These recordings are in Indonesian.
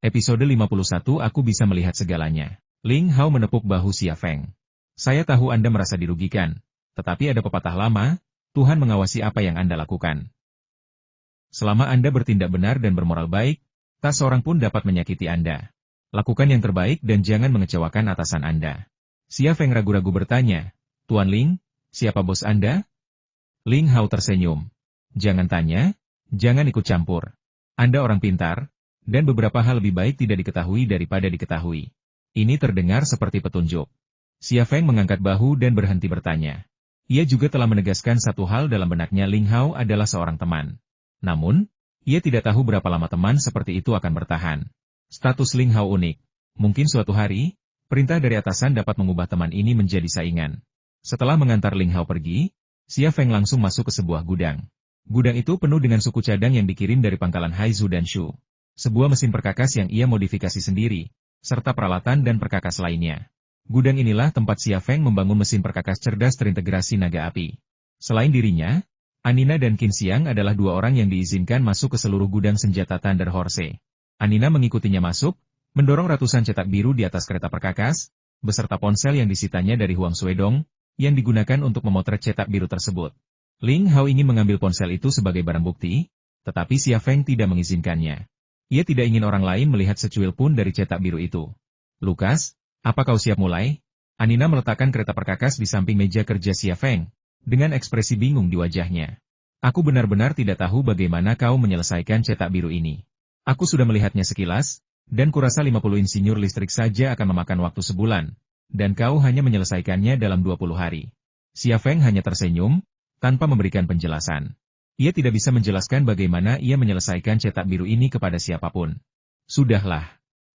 Episode 51 Aku bisa melihat segalanya. Ling Hao menepuk bahu Xia Feng. Saya tahu Anda merasa dirugikan, tetapi ada pepatah lama, Tuhan mengawasi apa yang Anda lakukan. Selama Anda bertindak benar dan bermoral baik, tak seorang pun dapat menyakiti Anda. Lakukan yang terbaik dan jangan mengecewakan atasan Anda. Xia Feng ragu-ragu bertanya, Tuan Ling, siapa bos Anda? Ling Hao tersenyum. Jangan tanya, jangan ikut campur. Anda orang pintar, dan beberapa hal lebih baik tidak diketahui daripada diketahui. Ini terdengar seperti petunjuk. Xia Feng mengangkat bahu dan berhenti bertanya. Ia juga telah menegaskan satu hal dalam benaknya, Ling Hao adalah seorang teman. Namun, ia tidak tahu berapa lama teman seperti itu akan bertahan. Status Ling Hao unik. Mungkin suatu hari, perintah dari atasan dapat mengubah teman ini menjadi saingan. Setelah mengantar Ling Hao pergi, Xia Feng langsung masuk ke sebuah gudang. Gudang itu penuh dengan suku cadang yang dikirim dari pangkalan Haizu dan Shu. Sebuah mesin perkakas yang ia modifikasi sendiri, serta peralatan dan perkakas lainnya. Gudang inilah tempat Xia Feng membangun mesin perkakas cerdas terintegrasi naga api. Selain dirinya, Anina dan Qin Xiang adalah dua orang yang diizinkan masuk ke seluruh gudang senjata Thunder Horse. Anina mengikutinya masuk, mendorong ratusan cetak biru di atas kereta perkakas, beserta ponsel yang disitanya dari Huang Suedong, yang digunakan untuk memotret cetak biru tersebut. Ling Hao ingin mengambil ponsel itu sebagai barang bukti, tetapi Xia Feng tidak mengizinkannya. Ia tidak ingin orang lain melihat secuil pun dari cetak biru itu. Lukas, apa kau siap mulai? Anina meletakkan kereta perkakas di samping meja kerja Xia Feng, dengan ekspresi bingung di wajahnya. Aku benar-benar tidak tahu bagaimana kau menyelesaikan cetak biru ini. Aku sudah melihatnya sekilas, dan kurasa 50 insinyur listrik saja akan memakan waktu sebulan, dan kau hanya menyelesaikannya dalam 20 hari. Xia Feng hanya tersenyum, tanpa memberikan penjelasan. Ia tidak bisa menjelaskan bagaimana ia menyelesaikan cetak biru ini kepada siapapun. Sudahlah.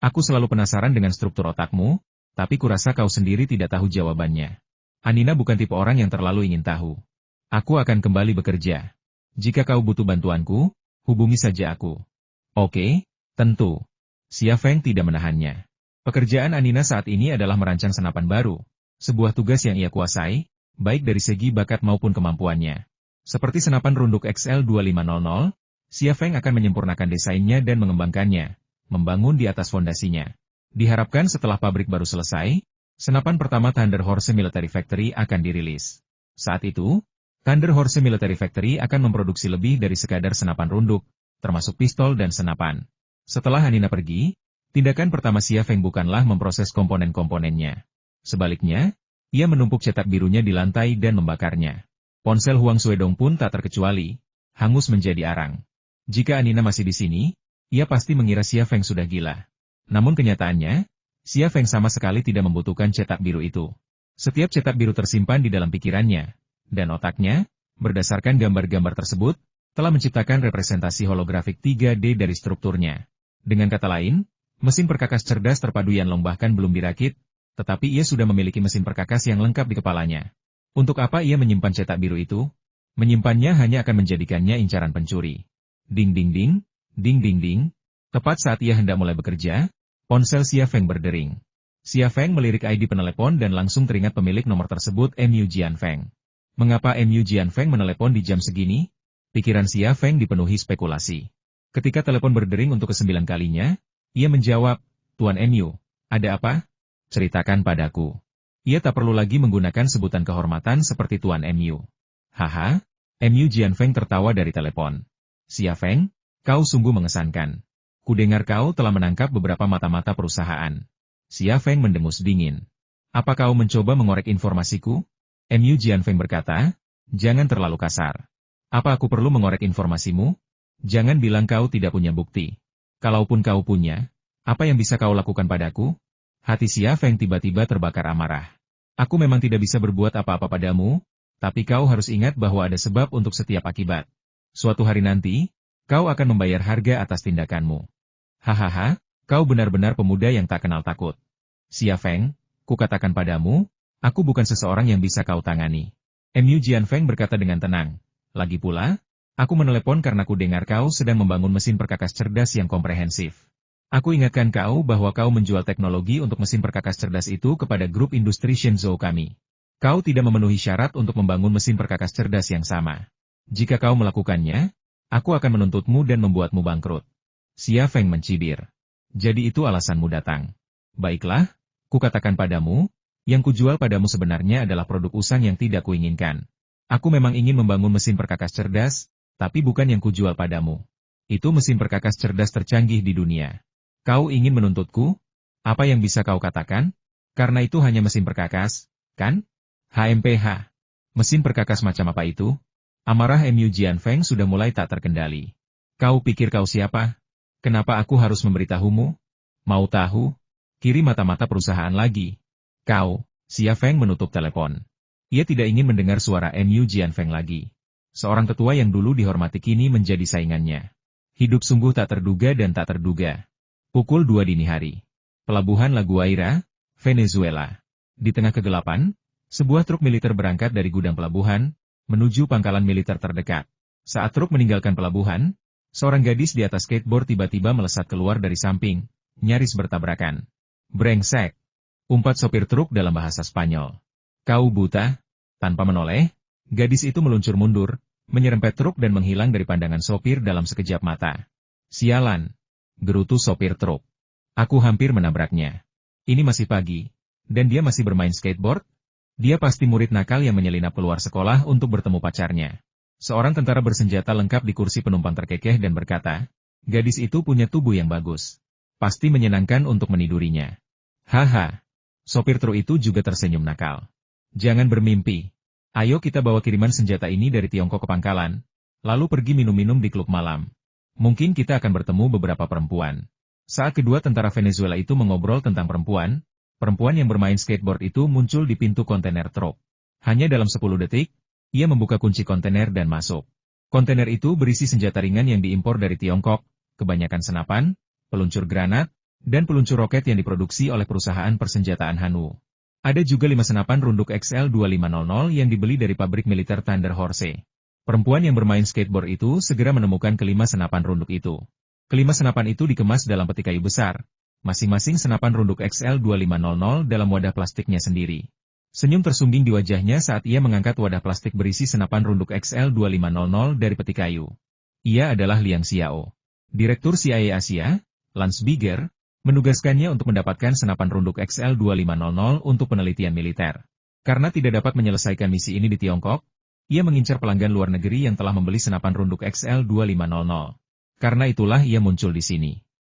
Aku selalu penasaran dengan struktur otakmu, tapi kurasa kau sendiri tidak tahu jawabannya. Anina bukan tipe orang yang terlalu ingin tahu. Aku akan kembali bekerja. Jika kau butuh bantuanku, hubungi saja aku. Oke, tentu. Xia Feng tidak menahannya. Pekerjaan Anina saat ini adalah merancang senapan baru, sebuah tugas yang ia kuasai, baik dari segi bakat maupun kemampuannya. Seperti senapan runduk XL2500, Xia Feng akan menyempurnakan desainnya dan mengembangkannya, membangun di atas fondasinya. Diharapkan setelah pabrik baru selesai, senapan pertama Thunder Horse Military Factory akan dirilis. Saat itu, Thunder Horse Military Factory akan memproduksi lebih dari sekadar senapan runduk, termasuk pistol dan senapan. Setelah Anina pergi, tindakan pertama Xia Feng bukanlah memproses komponen-komponennya. Sebaliknya, ia menumpuk cetak birunya di lantai dan membakarnya. Ponsel Huang Suedong pun tak terkecuali, hangus menjadi arang. Jika Anina masih di sini, ia pasti mengira Xia Feng sudah gila. Namun kenyataannya, Xia Feng sama sekali tidak membutuhkan cetak biru itu. Setiap cetak biru tersimpan di dalam pikirannya, dan otaknya, berdasarkan gambar-gambar tersebut, telah menciptakan representasi holografik 3D dari strukturnya. Dengan kata lain, mesin perkakas cerdas terpadu Yanlong bahkan belum dirakit, tetapi ia sudah memiliki mesin perkakas yang lengkap di kepalanya. Untuk apa ia menyimpan cetak biru itu? Menyimpannya hanya akan menjadikannya incaran pencuri. Ding ding ding, ding ding ding. Tepat saat ia hendak mulai bekerja, ponsel Xia Feng berdering. Xia Feng melirik ID penelepon dan langsung teringat pemilik nomor tersebut, Mu Jianfeng. Mengapa Mu Jianfeng menelepon di jam segini? Pikiran Xia Feng dipenuhi spekulasi. Ketika telepon berdering untuk ke-9 kalinya, ia menjawab, Tuan Mu, ada apa? Ceritakan padaku. Ia tak perlu lagi menggunakan sebutan kehormatan seperti Tuan Mu. Haha, Mu Jianfeng tertawa dari telepon. Xia Feng, kau sungguh mengesankan. Kudengar kau telah menangkap beberapa mata-mata perusahaan. Xia Feng mendengus dingin. Apa kau mencoba mengorek informasiku? Mu Jianfeng berkata, jangan terlalu kasar. Apa aku perlu mengorek informasimu? Jangan bilang kau tidak punya bukti. Kalaupun kau punya, apa yang bisa kau lakukan padaku? Hati Xia Feng tiba-tiba terbakar amarah. Aku memang tidak bisa berbuat apa-apa padamu, tapi kau harus ingat bahwa ada sebab untuk setiap akibat. Suatu hari nanti, kau akan membayar harga atas tindakanmu. Hahaha, kau benar-benar pemuda yang tak kenal takut. Xia Feng, kukatakan padamu, aku bukan seseorang yang bisa kau tangani. Mu Jianfeng berkata dengan tenang. Lagi pula, aku menelepon karena ku dengar kau sedang membangun mesin perkakas cerdas yang komprehensif. Aku ingatkan kau bahwa kau menjual teknologi untuk mesin perkakas cerdas itu kepada grup industri Shenzhou kami. Kau tidak memenuhi syarat untuk membangun mesin perkakas cerdas yang sama. Jika kau melakukannya, aku akan menuntutmu dan membuatmu bangkrut. Xia Feng mencibir. Jadi itu alasanmu datang. Baiklah, kukatakan padamu, yang kujual padamu sebenarnya adalah produk usang yang tidak kuinginkan. Aku memang ingin membangun mesin perkakas cerdas, tapi bukan yang kujual padamu. Itu mesin perkakas cerdas tercanggih di dunia. Kau ingin menuntutku? Apa yang bisa kau katakan? Karena itu hanya mesin perkakas, kan? HMPH. Mesin perkakas macam apa itu? Amarah Mu Jianfeng sudah mulai tak terkendali. Kau pikir kau siapa? Kenapa aku harus memberitahumu? Mau tahu? Kiri mata-mata perusahaan lagi. Kau, Xia Feng menutup telepon. Ia tidak ingin mendengar suara Mu Jianfeng lagi. Seorang tetua yang dulu dihormati kini menjadi saingannya. Hidup sungguh tak terduga dan tak terduga. Pukul 2 dini hari. Pelabuhan La Guaira, Venezuela. Di tengah kegelapan, sebuah truk militer berangkat dari gudang pelabuhan, menuju pangkalan militer terdekat. Saat truk meninggalkan pelabuhan, seorang gadis di atas skateboard tiba-tiba melesat keluar dari samping, nyaris bertabrakan. Brengsek! Umpat sopir truk dalam bahasa Spanyol. Kau buta? Tanpa menoleh, gadis itu meluncur mundur, menyerempet truk dan menghilang dari pandangan sopir dalam sekejap mata. Sialan! Gerutu sopir truk. Aku hampir menabraknya. Ini masih pagi, dan dia masih bermain skateboard? Dia pasti murid nakal yang menyelinap keluar sekolah untuk bertemu pacarnya. Seorang tentara bersenjata lengkap di kursi penumpang terkekeh dan berkata, gadis itu punya tubuh yang bagus. Pasti menyenangkan untuk menidurinya. Haha. Sopir truk itu juga tersenyum nakal. Jangan bermimpi. Ayo kita bawa kiriman senjata ini dari Tiongkok ke pangkalan, lalu pergi minum-minum di klub malam. Mungkin kita akan bertemu beberapa perempuan. Saat kedua tentara Venezuela itu mengobrol tentang perempuan yang bermain skateboard itu muncul di pintu kontainer truk. Hanya dalam 10 detik, ia membuka kunci kontainer dan masuk. Kontainer itu berisi senjata ringan yang diimpor dari Tiongkok, kebanyakan senapan, peluncur granat, dan peluncur roket yang diproduksi oleh perusahaan persenjataan Hanu. Ada juga 5 senapan runduk XL2500 yang dibeli dari pabrik militer Thunder Horse. Perempuan yang bermain skateboard itu segera menemukan kelima senapan runduk itu. Kelima senapan itu dikemas dalam peti kayu besar. Masing-masing senapan runduk XL2500 dalam wadah plastiknya sendiri. Senyum tersungging di wajahnya saat ia mengangkat wadah plastik berisi senapan runduk XL2500 dari peti kayu. Ia adalah Liang Xiao. Direktur CIA Asia, Lance Bigger, menugaskannya untuk mendapatkan senapan runduk XL2500 untuk penelitian militer. Karena tidak dapat menyelesaikan misi ini di Tiongkok, ia mengincar pelanggan luar negeri yang telah membeli senapan runduk XL2500. Karena itulah ia muncul di sini.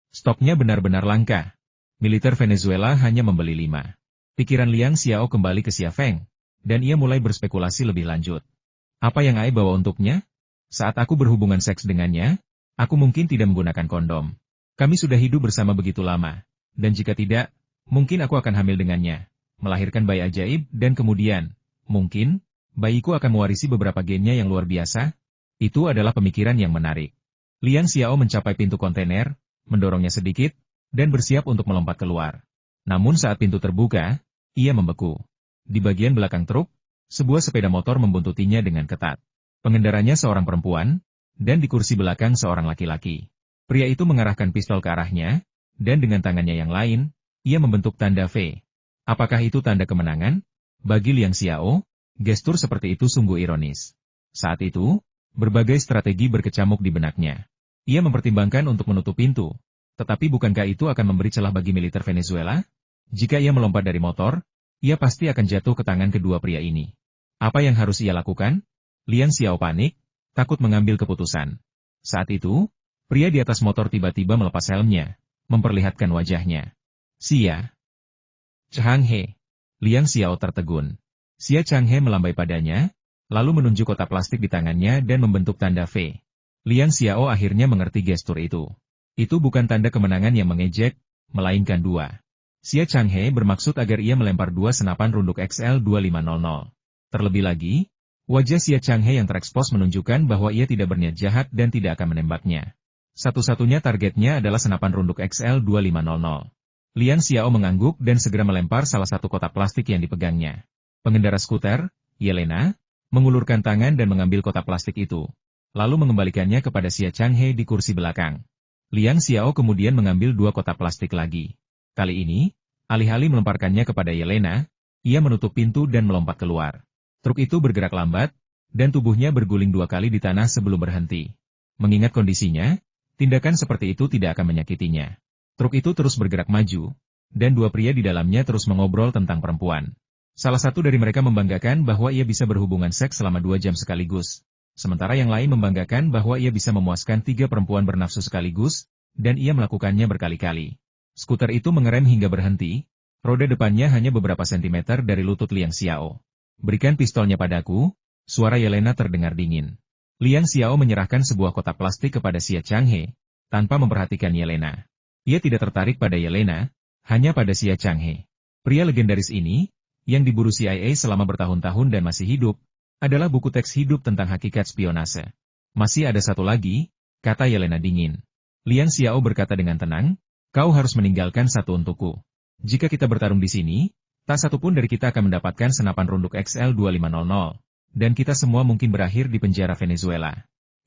Stoknya benar-benar langka. Militer Venezuela hanya membeli 5. Pikiran Liang Xiao kembali ke Xia Feng, dan ia mulai berspekulasi lebih lanjut. Apa yang Ai bawa untuknya? Saat aku berhubungan seks dengannya, aku mungkin tidak menggunakan kondom. Kami sudah hidup bersama begitu lama, dan jika tidak, mungkin aku akan hamil dengannya, melahirkan bayi ajaib, dan kemudian, mungkin, bayiku akan mewarisi beberapa gennya yang luar biasa. Itu adalah pemikiran yang menarik. Liang Xiao mencapai pintu kontainer, mendorongnya sedikit, dan bersiap untuk melompat keluar. Namun saat pintu terbuka, ia membeku. Di bagian belakang truk, sebuah sepeda motor membuntutinya dengan ketat. Pengendaranya seorang perempuan, dan di kursi belakang seorang laki-laki. Pria itu mengarahkan pistol ke arahnya, dan dengan tangannya yang lain, ia membentuk tanda V. Apakah itu tanda kemenangan? Bagi Liang Xiao, gestur seperti itu sungguh ironis. Saat itu, berbagai strategi berkecamuk di benaknya. Ia mempertimbangkan untuk menutup pintu. Tetapi bukankah itu akan memberi celah bagi militer Venezuela? Jika ia melompat dari motor, ia pasti akan jatuh ke tangan kedua pria ini. Apa yang harus ia lakukan? Liang Xiao panik, takut mengambil keputusan. Saat itu, pria di atas motor tiba-tiba melepas helmnya, memperlihatkan wajahnya. Xia Changhe. Liang Xiao tertegun. Xia Changhe melambai padanya, lalu menunjuk kotak plastik di tangannya dan membentuk tanda V. Liang Xiao akhirnya mengerti gestur itu. Itu bukan tanda kemenangan yang mengejek, melainkan 2. Xia Changhe bermaksud agar ia melempar 2 senapan runduk XL2500. Terlebih lagi, wajah Xia Changhe yang terekspos menunjukkan bahwa ia tidak berniat jahat dan tidak akan menembaknya. Satu-satunya targetnya adalah senapan runduk XL2500. Liang Xiao mengangguk dan segera melempar salah satu kotak plastik yang dipegangnya. Pengendara skuter, Yelena, mengulurkan tangan dan mengambil kotak plastik itu, lalu mengembalikannya kepada Xia Changhe di kursi belakang. Liang Xiao kemudian mengambil 2 kotak plastik lagi. Kali ini, alih-alih melemparkannya kepada Yelena, ia menutup pintu dan melompat keluar. Truk itu bergerak lambat, dan tubuhnya berguling 2 kali di tanah sebelum berhenti. Mengingat kondisinya, tindakan seperti itu tidak akan menyakitinya. Truk itu terus bergerak maju, dan dua pria di dalamnya terus mengobrol tentang perempuan. Salah satu dari mereka membanggakan bahwa ia bisa berhubungan seks selama 2 jam sekaligus. Sementara yang lain membanggakan bahwa ia bisa memuaskan 3 perempuan bernafsu sekaligus, dan ia melakukannya berkali-kali. Skuter itu mengerem hingga berhenti, roda depannya hanya beberapa sentimeter dari lutut Liang Xiao. Berikan pistolnya padaku, suara Yelena terdengar dingin. Liang Xiao menyerahkan sebuah kotak plastik kepada Xia Changhe, tanpa memperhatikan Yelena. Ia tidak tertarik pada Yelena, hanya pada Xia Changhe. Pria legendaris ini, yang diburu CIA selama bertahun-tahun dan masih hidup, adalah buku teks hidup tentang hakikat spionase. Masih ada satu lagi, kata Yelena dingin. Liang Xiao berkata dengan tenang, kau harus meninggalkan satu untukku. Jika kita bertarung di sini, tak satu pun dari kita akan mendapatkan senapan runduk XL2500, dan kita semua mungkin berakhir di penjara Venezuela.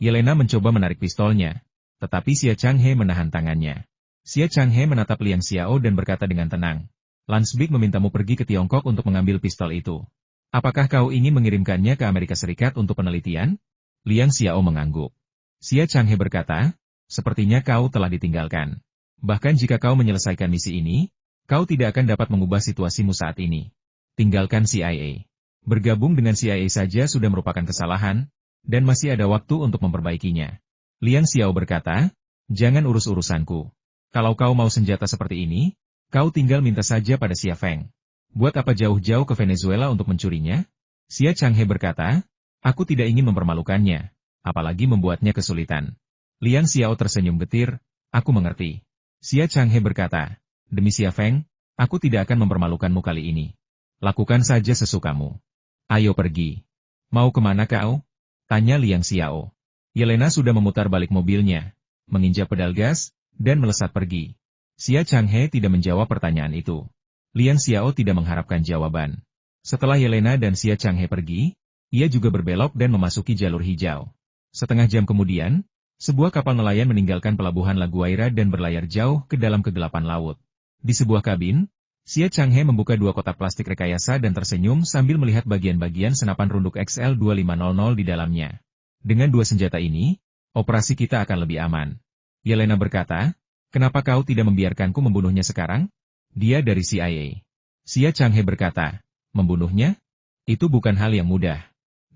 Yelena mencoba menarik pistolnya, tetapi Xia Changhe menahan tangannya. Xia Changhe menatap Liang Xiao dan berkata dengan tenang, Lansbik memintamu pergi ke Tiongkok untuk mengambil pistol itu. Apakah kau ingin mengirimkannya ke Amerika Serikat untuk penelitian? Liang Xiao mengangguk. Xia Changhe berkata, sepertinya kau telah ditinggalkan. Bahkan jika kau menyelesaikan misi ini, kau tidak akan dapat mengubah situasimu saat ini. Tinggalkan CIA. Bergabung dengan CIA saja sudah merupakan kesalahan, dan masih ada waktu untuk memperbaikinya. Liang Xiao berkata, jangan urus urusanku. Kalau kau mau senjata seperti ini, kau tinggal minta saja pada Xia Feng. Buat apa jauh-jauh ke Venezuela untuk mencurinya? Xia Changhe berkata, aku tidak ingin mempermalukannya, apalagi membuatnya kesulitan. Liang Xiao tersenyum getir, aku mengerti. Xia Changhe berkata, demi Xia Feng, aku tidak akan mempermalukanmu kali ini. Lakukan saja sesukamu. Ayo pergi. Mau kemana kau? Tanya Liang Xiao. Yelena sudah memutar balik mobilnya, menginjak pedal gas, dan melesat pergi. Xia Changhe tidak menjawab pertanyaan itu. Liang Xiao tidak mengharapkan jawaban. Setelah Yelena dan Xia Changhe pergi, ia juga berbelok dan memasuki jalur hijau. Setengah jam kemudian, sebuah kapal nelayan meninggalkan pelabuhan La Guaira dan berlayar jauh ke dalam kegelapan laut. Di sebuah kabin, Xia Changhe membuka 2 kotak plastik rekayasa dan tersenyum sambil melihat bagian-bagian senapan runduk XL2500 di dalamnya. Dengan 2 senjata ini, operasi kita akan lebih aman. Yelena berkata, kenapa kau tidak membiarkanku membunuhnya sekarang? Dia dari CIA. Xia Changhe berkata, membunuhnya? Itu bukan hal yang mudah.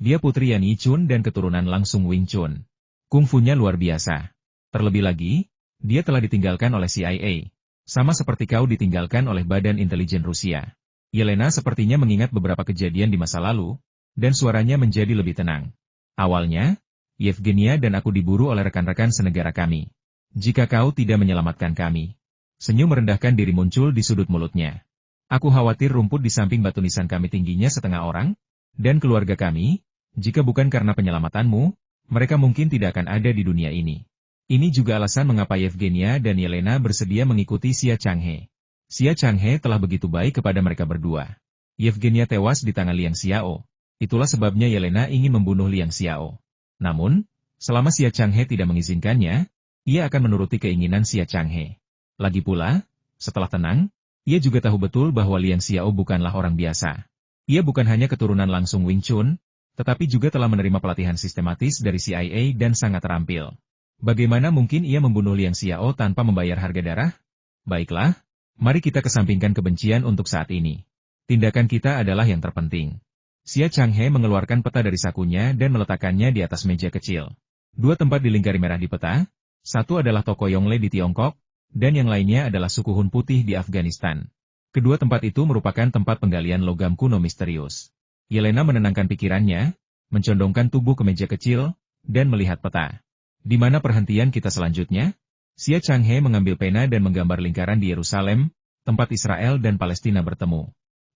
Dia putri Yan Yichun dan keturunan langsung Wing Chun. Kungfunya luar biasa. Terlebih lagi, dia telah ditinggalkan oleh CIA. Sama seperti kau ditinggalkan oleh Badan Intelijen Rusia. Yelena sepertinya mengingat beberapa kejadian di masa lalu, dan suaranya menjadi lebih tenang. Awalnya, Yevgenia dan aku diburu oleh rekan-rekan senegara kami. Jika kau tidak menyelamatkan kami. Senyum merendahkan diri muncul di sudut mulutnya. Aku khawatir rumput di samping batu nisan kami tingginya setengah orang, dan keluarga kami, jika bukan karena penyelamatanmu, mereka mungkin tidak akan ada di dunia ini. Ini juga alasan mengapa Yevgenia dan Yelena bersedia mengikuti Xia Changhe. Xia Changhe telah begitu baik kepada mereka berdua. Yevgenia tewas di tangan Liang Xiao. Itulah sebabnya Yelena ingin membunuh Liang Xiao. Namun, selama Xia Changhe tidak mengizinkannya, ia akan menuruti keinginan Xia Changhe. Lagi pula, setelah tenang, ia juga tahu betul bahwa Liang Xiao bukanlah orang biasa. Ia bukan hanya keturunan langsung Wing Chun, tetapi juga telah menerima pelatihan sistematis dari CIA dan sangat terampil. Bagaimana mungkin ia membunuh Liang Xiao tanpa membayar harga darah? Baiklah, mari kita kesampingkan kebencian untuk saat ini. Tindakan kita adalah yang terpenting. Xia Changhe mengeluarkan peta dari sakunya dan meletakkannya di atas meja kecil. 2 tempat dilingkari merah di peta. Satu adalah toko Yongle di Tiongkok, dan yang lainnya adalah suku Hun Putih di Afghanistan. Kedua tempat itu merupakan tempat penggalian logam kuno misterius. Yelena menenangkan pikirannya, mencondongkan tubuh ke meja kecil, dan melihat peta. Di mana perhentian kita selanjutnya? Xia Changhe mengambil pena dan menggambar lingkaran di Yerusalem, tempat Israel dan Palestina bertemu.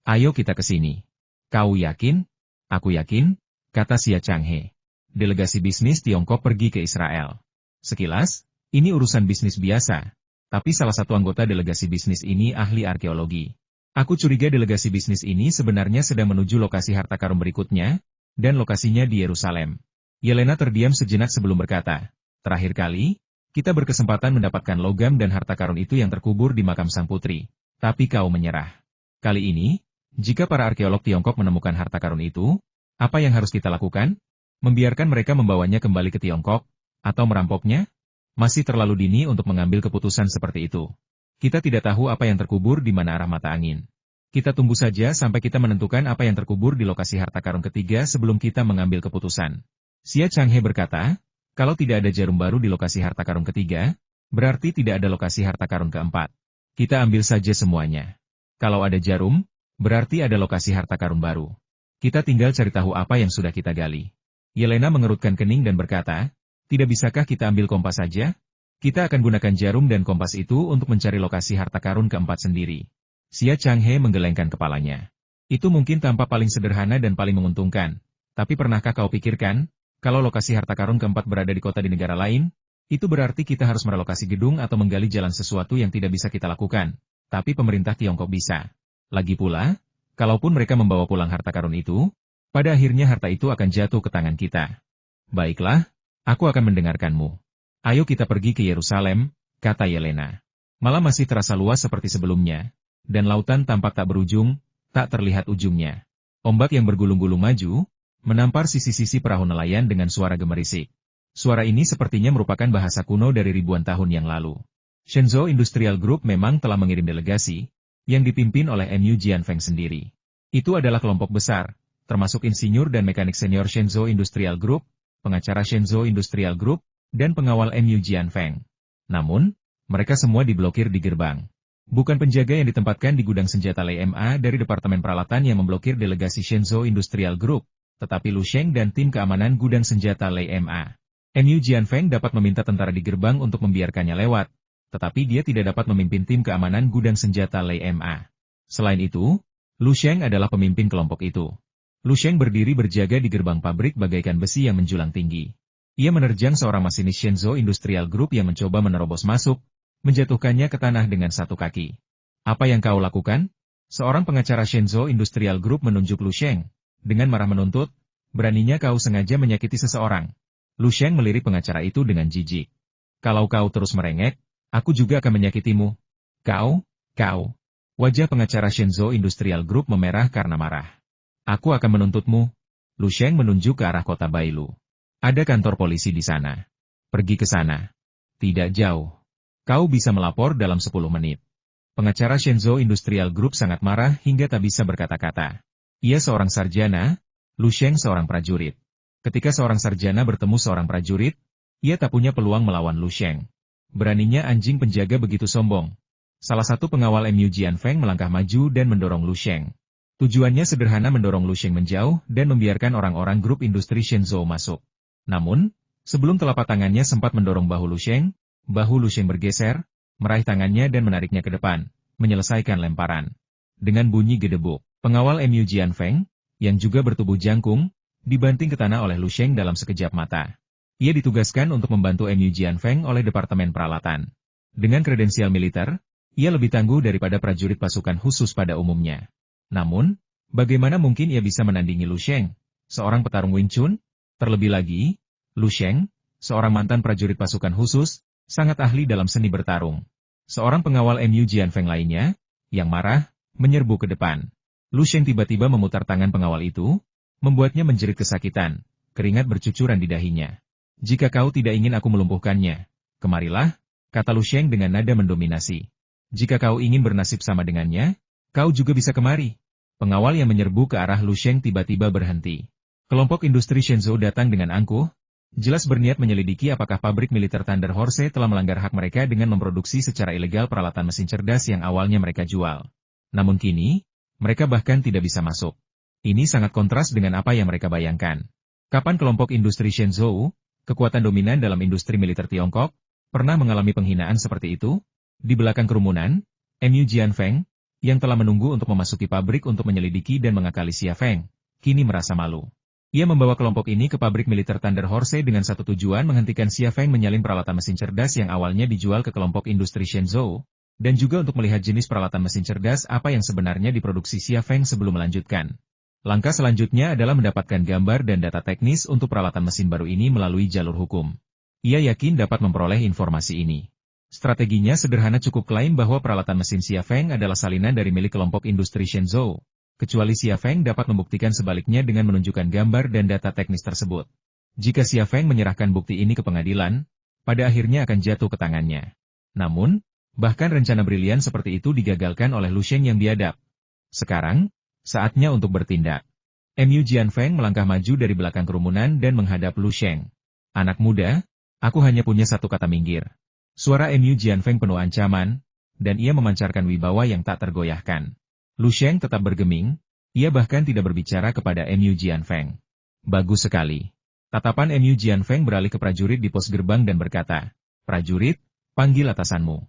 Ayo kita ke sini. Kau yakin? Aku yakin, kata Xia Changhe. Delegasi bisnis Tiongkok pergi ke Israel. Sekilas, ini urusan bisnis biasa, tapi salah satu anggota delegasi bisnis ini ahli arkeologi. Aku curiga delegasi bisnis ini sebenarnya sedang menuju lokasi harta karun berikutnya, dan lokasinya di Yerusalem. Yelena terdiam sejenak sebelum berkata, terakhir kali, kita berkesempatan mendapatkan logam dan harta karun itu yang terkubur di makam sang putri, tapi kau menyerah. Kali ini, jika para arkeolog Tiongkok menemukan harta karun itu, apa yang harus kita lakukan? Membiarkan mereka membawanya kembali ke Tiongkok, atau merampoknya? Masih terlalu dini untuk mengambil keputusan seperti itu. Kita tidak tahu apa yang terkubur di mana arah mata angin. Kita tunggu saja sampai kita menentukan apa yang terkubur di lokasi harta karun ketiga sebelum kita mengambil keputusan. Xia Changhe berkata, kalau tidak ada jarum baru di lokasi harta karun ketiga, berarti tidak ada lokasi harta karun keempat. Kita ambil saja semuanya. Kalau ada jarum, berarti ada lokasi harta karun baru. Kita tinggal cari tahu apa yang sudah kita gali. Yelena mengerutkan kening dan berkata, tidak bisakah kita ambil kompas saja? Kita akan gunakan jarum dan kompas itu untuk mencari lokasi harta karun keempat sendiri. Xia Changhe menggelengkan kepalanya. Itu mungkin tampak paling sederhana dan paling menguntungkan. Tapi pernahkah kau pikirkan, kalau lokasi harta karun keempat berada di kota di negara lain, itu berarti kita harus merelokasi gedung atau menggali jalan sesuatu yang tidak bisa kita lakukan. Tapi pemerintah Tiongkok bisa. Lagi pula, kalaupun mereka membawa pulang harta karun itu, pada akhirnya harta itu akan jatuh ke tangan kita. Baiklah, aku akan mendengarkanmu. Ayo kita pergi ke Yerusalem, kata Yelena. Malam masih terasa luas seperti sebelumnya, dan lautan tampak tak berujung, tak terlihat ujungnya. Ombak yang bergulung-gulung maju, menampar sisi-sisi perahu nelayan dengan suara gemerisik. Suara ini sepertinya merupakan bahasa kuno dari ribuan tahun yang lalu. Shenzhou Industrial Group memang telah mengirim delegasi, yang dipimpin oleh MU Jianfeng sendiri. Itu adalah kelompok besar, termasuk insinyur dan mekanik senior Shenzhou Industrial Group, pengacara Shenzhou Industrial Group, dan pengawal MU Jianfeng. Namun, mereka semua diblokir di gerbang. Bukan penjaga yang ditempatkan di gudang senjata LMA dari Departemen Peralatan yang memblokir delegasi Shenzhou Industrial Group, tetapi Lu Sheng dan tim keamanan gudang senjata LMA. MU Jianfeng dapat meminta tentara di gerbang untuk membiarkannya lewat, tetapi dia tidak dapat memimpin tim keamanan gudang senjata LMA. Selain itu, Lu Sheng adalah pemimpin kelompok itu. Lu Sheng berdiri berjaga di gerbang pabrik bagaikan besi yang menjulang tinggi. Ia menerjang seorang masinis Shenzhou Industrial Group yang mencoba menerobos masuk, menjatuhkannya ke tanah dengan satu kaki. Apa yang kau lakukan? Seorang pengacara Shenzhou Industrial Group menunjuk Lu Sheng, dengan marah menuntut, beraninya kau sengaja menyakiti seseorang. Lu Sheng melirik pengacara itu dengan jijik. Kalau kau terus merengek, aku juga akan menyakitimu. Kau. Wajah pengacara Shenzhou Industrial Group memerah karena marah. Aku akan menuntutmu. Lu Sheng menunjuk ke arah kota Bailu. Ada kantor polisi di sana. Pergi ke sana. Tidak jauh. Kau bisa melapor dalam 10 menit. Pengacara Shenzhou Industrial Group sangat marah hingga tak bisa berkata-kata. Ia seorang sarjana, Lu Sheng seorang prajurit. Ketika seorang sarjana bertemu seorang prajurit, ia tak punya peluang melawan Lu Sheng. Beraninya anjing penjaga begitu sombong. Salah satu pengawal MU Jianfeng melangkah maju dan mendorong Lu Sheng. Tujuannya sederhana, mendorong Lu Sheng menjauh dan membiarkan orang-orang grup industri Shenzhou masuk. Namun, sebelum telapak tangannya sempat mendorong bahu Lu Sheng bergeser, meraih tangannya dan menariknya ke depan, menyelesaikan lemparan. Dengan bunyi gedebuk, pengawal MU Jianfeng, yang juga bertubuh jangkung, dibanting ke tanah oleh Lu Sheng dalam sekejap mata. Ia ditugaskan untuk membantu MU Jianfeng oleh Departemen Peralatan. Dengan kredensial militer, ia lebih tangguh daripada prajurit pasukan khusus pada umumnya. Namun, bagaimana mungkin ia bisa menandingi Lu Sheng, seorang petarung Wing Chun? Terlebih lagi, Lu Sheng, seorang mantan prajurit pasukan khusus, sangat ahli dalam seni bertarung. Seorang pengawal MU Jianfeng lainnya, yang marah, menyerbu ke depan. Lu Sheng tiba-tiba memutar tangan pengawal itu, membuatnya menjerit kesakitan, keringat bercucuran di dahinya. Jika kau tidak ingin aku melumpuhkannya, kemarilah, kata Lu Sheng dengan nada mendominasi. Jika kau ingin bernasib sama dengannya, kau juga bisa kemari. Pengawal yang menyerbu ke arah Lu Sheng tiba-tiba berhenti. Kelompok industri Shenzhou datang dengan angkuh, jelas berniat menyelidiki apakah pabrik militer Thunder Horse telah melanggar hak mereka dengan memproduksi secara ilegal peralatan mesin cerdas yang awalnya mereka jual. Namun kini, mereka bahkan tidak bisa masuk. Ini sangat kontras dengan apa yang mereka bayangkan. Kapan kelompok industri Shenzhou, kekuatan dominan dalam industri militer Tiongkok, pernah mengalami penghinaan seperti itu? Di belakang kerumunan, MU Jianfeng, yang telah menunggu untuk memasuki pabrik untuk menyelidiki dan mengakali Xia Feng, kini merasa malu. Ia membawa kelompok ini ke pabrik militer Thunder Horse dengan satu tujuan, menghentikan Xia Feng menyalin peralatan mesin cerdas yang awalnya dijual ke kelompok industri Shenzhou, dan juga untuk melihat jenis peralatan mesin cerdas apa yang sebenarnya diproduksi Xia Feng sebelum melanjutkan. Langkah selanjutnya adalah mendapatkan gambar dan data teknis untuk peralatan mesin baru ini melalui jalur hukum. Ia yakin dapat memperoleh informasi ini. Strateginya sederhana, cukup klaim bahwa peralatan mesin Xia Feng adalah salinan dari milik kelompok industri Shenzhou. Kecuali Xia Feng dapat membuktikan sebaliknya dengan menunjukkan gambar dan data teknis tersebut. Jika Xia Feng menyerahkan bukti ini ke pengadilan, pada akhirnya akan jatuh ke tangannya. Namun, Bahkan rencana brilian seperti itu digagalkan oleh Lu Sheng yang biadab. Sekarang, saatnya untuk bertindak. Mu Jianfeng melangkah maju dari belakang kerumunan dan menghadap Lu Sheng. Anak muda, aku hanya punya satu kata minggir. Suara Mu Jianfeng penuh ancaman, dan ia memancarkan wibawa yang tak tergoyahkan. Lu Sheng tetap bergeming, ia bahkan tidak berbicara kepada Mu Jianfeng. Bagus sekali. Tatapan Mu Jianfeng beralih ke prajurit di pos gerbang dan berkata, "Prajurit, panggil atasanmu."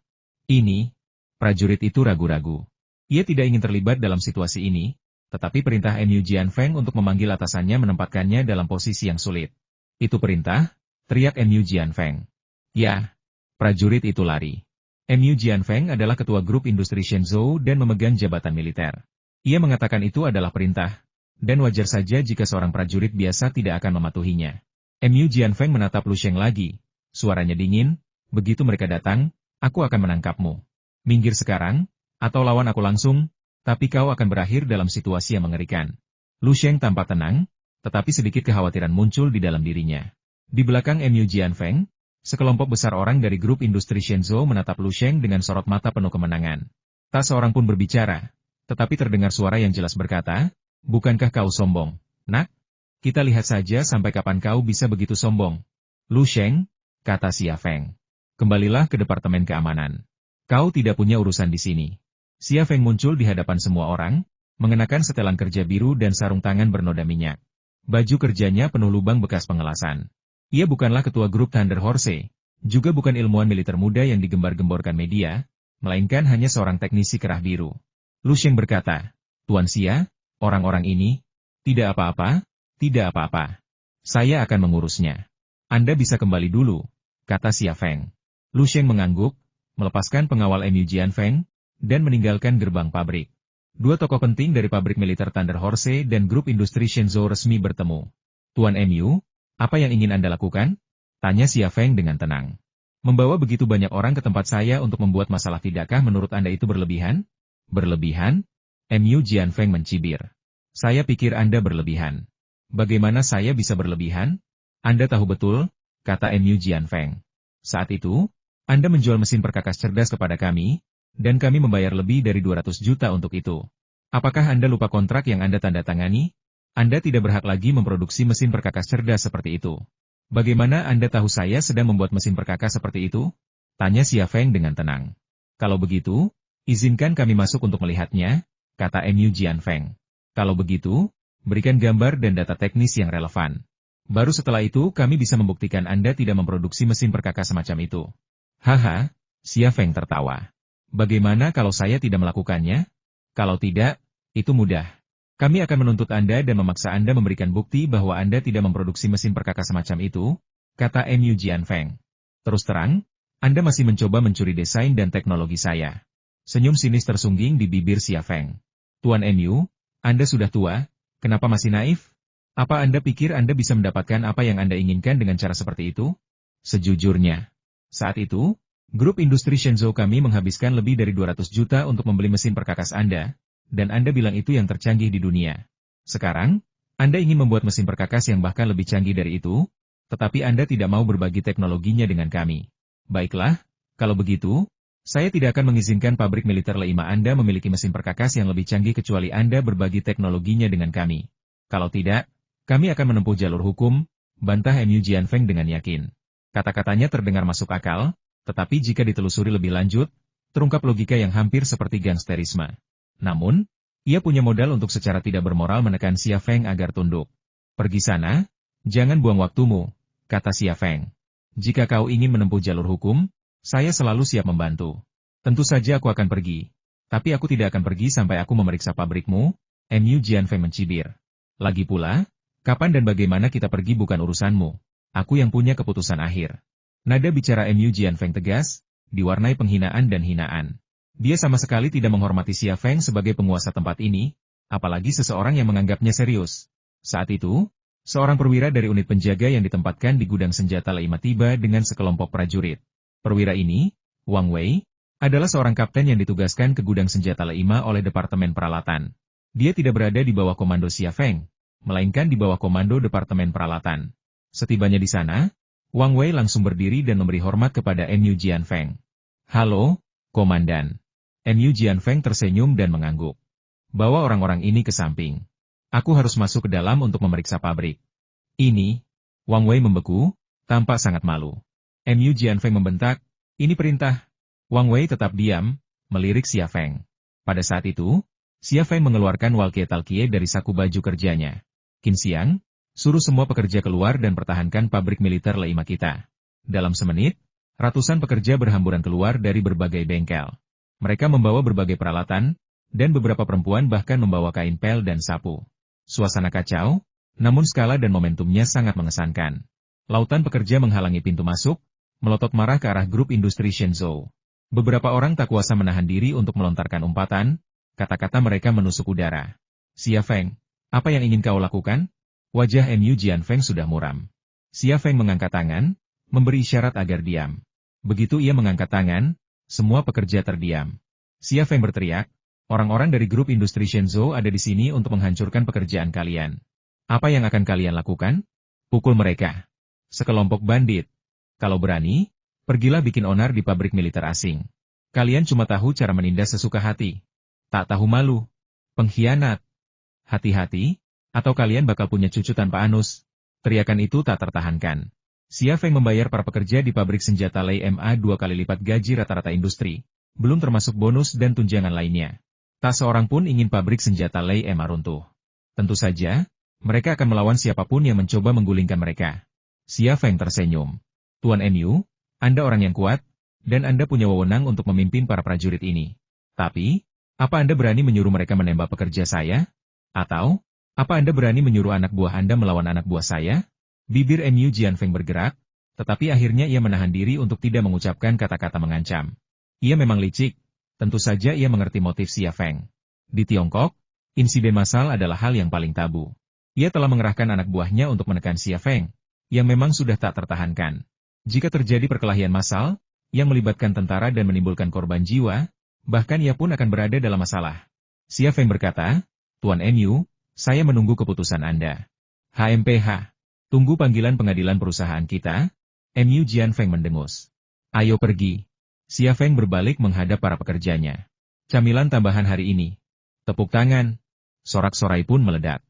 Ini, prajurit itu ragu-ragu. Ia tidak ingin terlibat dalam situasi ini, tetapi perintah Mu Jianfeng untuk memanggil atasannya menempatkannya dalam posisi yang sulit. "Itu perintah?" teriak Mu Jianfeng. "Ya." Prajurit itu lari. Mu Jianfeng adalah ketua grup industri Shenzhou dan memegang jabatan militer. Ia mengatakan itu adalah perintah, dan wajar saja jika seorang prajurit biasa tidak akan mematuhinya. Mu Jianfeng menatap Lu Sheng lagi. Suaranya dingin, "Begitu mereka datang, aku akan menangkapmu. Minggir sekarang, atau lawan aku langsung, tapi kau akan berakhir dalam situasi yang mengerikan." Lu Sheng tampak tenang, tetapi sedikit kekhawatiran muncul di dalam dirinya. Di belakang Mu Jianfeng, sekelompok besar orang dari grup industri Shenzhou menatap Lu Sheng dengan sorot mata penuh kemenangan. Tak seorang pun berbicara, tetapi terdengar suara yang jelas berkata, "Bukankah kau sombong, nak? Kita lihat saja sampai kapan kau bisa begitu sombong." "Lu Sheng," kata Xia Feng, "kembalilah ke Departemen Keamanan. Kau tidak punya urusan di sini." Xia Feng muncul di hadapan semua orang, mengenakan setelan kerja biru dan sarung tangan bernoda minyak. Baju kerjanya penuh lubang bekas pengelasan. Ia bukanlah ketua grup Thunder Horse, juga bukan ilmuwan militer muda yang digembar-gemborkan media, melainkan hanya seorang teknisi kerah biru. Lu Sheng berkata, "Tuan Xia, orang-orang ini, tidak apa-apa, tidak apa-apa. Saya akan mengurusnya. Anda bisa kembali dulu," kata Xia Feng. Lu Sheng mengangguk, melepaskan pengawal Mu Jianfeng, dan meninggalkan gerbang pabrik. Dua tokoh penting dari pabrik militer Thunder Horse dan grup industri Shenzhou resmi bertemu. "Tuan Mu, apa yang ingin Anda lakukan?" tanya Xia Feng dengan tenang. "Membawa begitu banyak orang ke tempat saya untuk membuat masalah tidakkah menurut Anda itu berlebihan?" "Berlebihan?" Mu Jianfeng mencibir. "Saya pikir Anda berlebihan." "Bagaimana saya bisa berlebihan?" "Anda tahu betul," kata Mu Jianfeng. "Saat itu, Anda menjual mesin perkakas cerdas kepada kami, dan kami membayar lebih dari 200 juta untuk itu. Apakah Anda lupa kontrak yang Anda tanda tangani? Anda tidak berhak lagi memproduksi mesin perkakas cerdas seperti itu." "Bagaimana Anda tahu saya sedang membuat mesin perkakas seperti itu?" tanya Xia Feng dengan tenang. "Kalau begitu, izinkan kami masuk untuk melihatnya," kata Mu Jianfeng. "Kalau begitu, berikan gambar dan data teknis yang relevan. Baru setelah itu kami bisa membuktikan Anda tidak memproduksi mesin perkakas semacam itu." "Haha," Xia Feng tertawa. "Bagaimana kalau saya tidak melakukannya?" "Kalau tidak, itu mudah. Kami akan menuntut Anda dan memaksa Anda memberikan bukti bahwa Anda tidak memproduksi mesin perkakas semacam itu," kata Mu Jianfeng. "Terus terang, Anda masih mencoba mencuri desain dan teknologi saya." Senyum sinis tersungging di bibir Xia Feng. "Tuan Mu, Anda sudah tua, kenapa masih naif? Apa Anda pikir Anda bisa mendapatkan apa yang Anda inginkan dengan cara seperti itu?" "Sejujurnya, saat itu, grup industri Shenzhou kami menghabiskan lebih dari 200 juta untuk membeli mesin perkakas Anda, dan Anda bilang itu yang tercanggih di dunia. Sekarang, Anda ingin membuat mesin perkakas yang bahkan lebih canggih dari itu, tetapi Anda tidak mau berbagi teknologinya dengan kami. Baiklah, kalau begitu, saya tidak akan mengizinkan pabrik militer Leima Anda memiliki mesin perkakas yang lebih canggih kecuali Anda berbagi teknologinya dengan kami. Kalau tidak, kami akan menempuh jalur hukum," bantah Mu Jianfeng dengan yakin. Kata-katanya terdengar masuk akal, tetapi jika ditelusuri lebih lanjut, terungkap logika yang hampir seperti gangsterisme. Namun, ia punya modal untuk secara tidak bermoral menekan Xia Feng agar tunduk. "Pergi sana, jangan buang waktumu," kata Xia Feng. "Jika kau ingin menempuh jalur hukum, saya selalu siap membantu. Tentu saja aku akan pergi. Tapi aku tidak akan pergi sampai aku memeriksa pabrikmu," Mu Jianfeng mencibir. "Lagi pula, kapan dan bagaimana kita pergi bukan urusanmu. Aku yang punya keputusan akhir." Nada bicara Mu Jianfeng tegas, diwarnai penghinaan dan hinaan. Dia sama sekali tidak menghormati Xia Feng sebagai penguasa tempat ini, apalagi seseorang yang menganggapnya serius. Saat itu, seorang perwira dari unit penjaga yang ditempatkan di gudang senjata Leima tiba dengan sekelompok prajurit. Perwira ini, Wang Wei, adalah seorang kapten yang ditugaskan ke gudang senjata Leima oleh Departemen Peralatan. Dia tidak berada di bawah komando Xia Feng, melainkan di bawah komando Departemen Peralatan. Setibanya di sana, Wang Wei langsung berdiri dan memberi hormat kepada Mu Jianfeng. "Halo, Komandan. MU Jianfeng tersenyum dan mengangguk. Bawa orang-orang ini ke samping. Aku harus masuk ke dalam untuk memeriksa pabrik. Ini, Wang Wei membeku, tampak sangat malu. MU Jianfeng membentak, ini perintah. Wang Wei tetap diam, melirik Xia Feng. Pada saat itu, Xia Feng mengeluarkan walkie-talkie dari saku baju kerjanya. Qin Xiang, suruh semua pekerja keluar dan pertahankan pabrik militer Leima kita. Dalam semenit, ratusan pekerja berhamburan keluar dari berbagai bengkel. Mereka membawa berbagai peralatan, dan beberapa perempuan bahkan membawa kain pel dan sapu. Suasana kacau, namun skala dan momentumnya sangat mengesankan. Lautan pekerja menghalangi pintu masuk, melotot marah ke arah grup industri Shenzhou. Beberapa orang tak kuasa menahan diri untuk melontarkan umpatan, kata-kata mereka menusuk udara. Xia Feng, apa yang ingin kau lakukan? Wajah MU Jianfeng sudah muram. Xia Feng mengangkat tangan, memberi isyarat agar diam. Begitu ia mengangkat tangan, semua pekerja terdiam. Xia Feng berteriak, orang-orang dari grup industri Shenzhou ada di sini untuk menghancurkan pekerjaan kalian. Apa yang akan kalian lakukan? Pukul mereka. Sekelompok bandit. Kalau berani, pergilah bikin onar di pabrik militer asing. Kalian cuma tahu cara menindas sesuka hati. Tak tahu malu. Pengkhianat. Hati-hati, atau kalian bakal punya cucu tanpa anus. Teriakan itu tak tertahankan. Xia Feng membayar para pekerja di pabrik senjata Lei MA 2 kali lipat gaji rata-rata industri, belum termasuk bonus dan tunjangan lainnya. Tak seorang pun ingin pabrik senjata Lei MA runtuh. Tentu saja, mereka akan melawan siapapun yang mencoba menggulingkan mereka. Xia Feng tersenyum. Tuan MU, Anda orang yang kuat, dan Anda punya wewenang untuk memimpin para prajurit ini. Tapi, apa Anda berani menyuruh mereka menembak pekerja saya? Atau, apa Anda berani menyuruh anak buah Anda melawan anak buah saya? Bibir MU Jianfeng bergerak, tetapi akhirnya ia menahan diri untuk tidak mengucapkan kata-kata mengancam. Ia memang licik, tentu saja ia mengerti motif Xia Feng. Di Tiongkok, insiden massal adalah hal yang paling tabu. Ia telah mengerahkan anak buahnya untuk menekan Xia Feng, yang memang sudah tak tertahankan. Jika terjadi perkelahian massal, yang melibatkan tentara dan menimbulkan korban jiwa, bahkan ia pun akan berada dalam masalah. Xia Feng berkata, Tuan MU, saya menunggu keputusan Anda. HMPH. Tunggu panggilan pengadilan perusahaan kita. MU Jianfeng mendengus. Ayo pergi. Xia Feng berbalik menghadap para pekerjanya. Camilan tambahan hari ini. Tepuk tangan. Sorak-sorai pun meledak.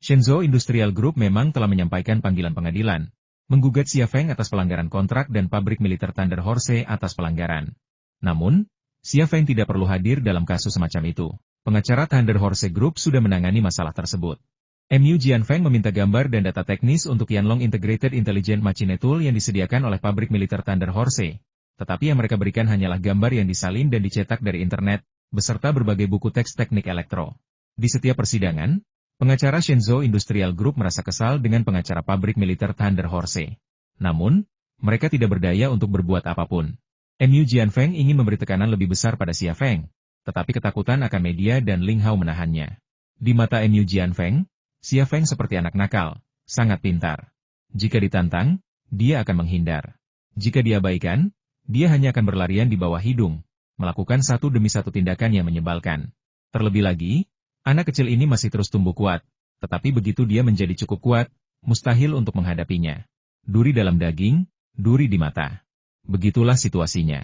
Shenzhou Industrial Group memang telah menyampaikan panggilan pengadilan, menggugat Xia Feng atas pelanggaran kontrak dan pabrik militer Thunder Horse atas pelanggaran. Namun, Xia Feng tidak perlu hadir dalam kasus semacam itu. Pengacara Thunder Horse Group sudah menangani masalah tersebut. MU Jianfeng meminta gambar dan data teknis untuk Yanlong Integrated Intelligent Machine Tool yang disediakan oleh pabrik militer Thunder Horse. Tetapi yang mereka berikan hanyalah gambar yang disalin dan dicetak dari internet, beserta berbagai buku teks teknik elektro. Di setiap persidangan, pengacara Shenzhou Industrial Group merasa kesal dengan pengacara pabrik militer Thunder Horse. Namun, mereka tidak berdaya untuk berbuat apapun. MU Jianfeng ingin memberi tekanan lebih besar pada Xia Feng, tetapi ketakutan akan media dan Ling Hao menahannya. Di mata MU Jianfeng, Xia Feng seperti anak nakal, sangat pintar. Jika ditantang, dia akan menghindar. Jika diabaikan, dia hanya akan berlarian di bawah hidung, melakukan satu demi satu tindakan yang menyebalkan. Terlebih lagi, anak kecil ini masih terus tumbuh kuat, tetapi begitu dia menjadi cukup kuat, mustahil untuk menghadapinya. Duri dalam daging, duri di mata. Begitulah situasinya.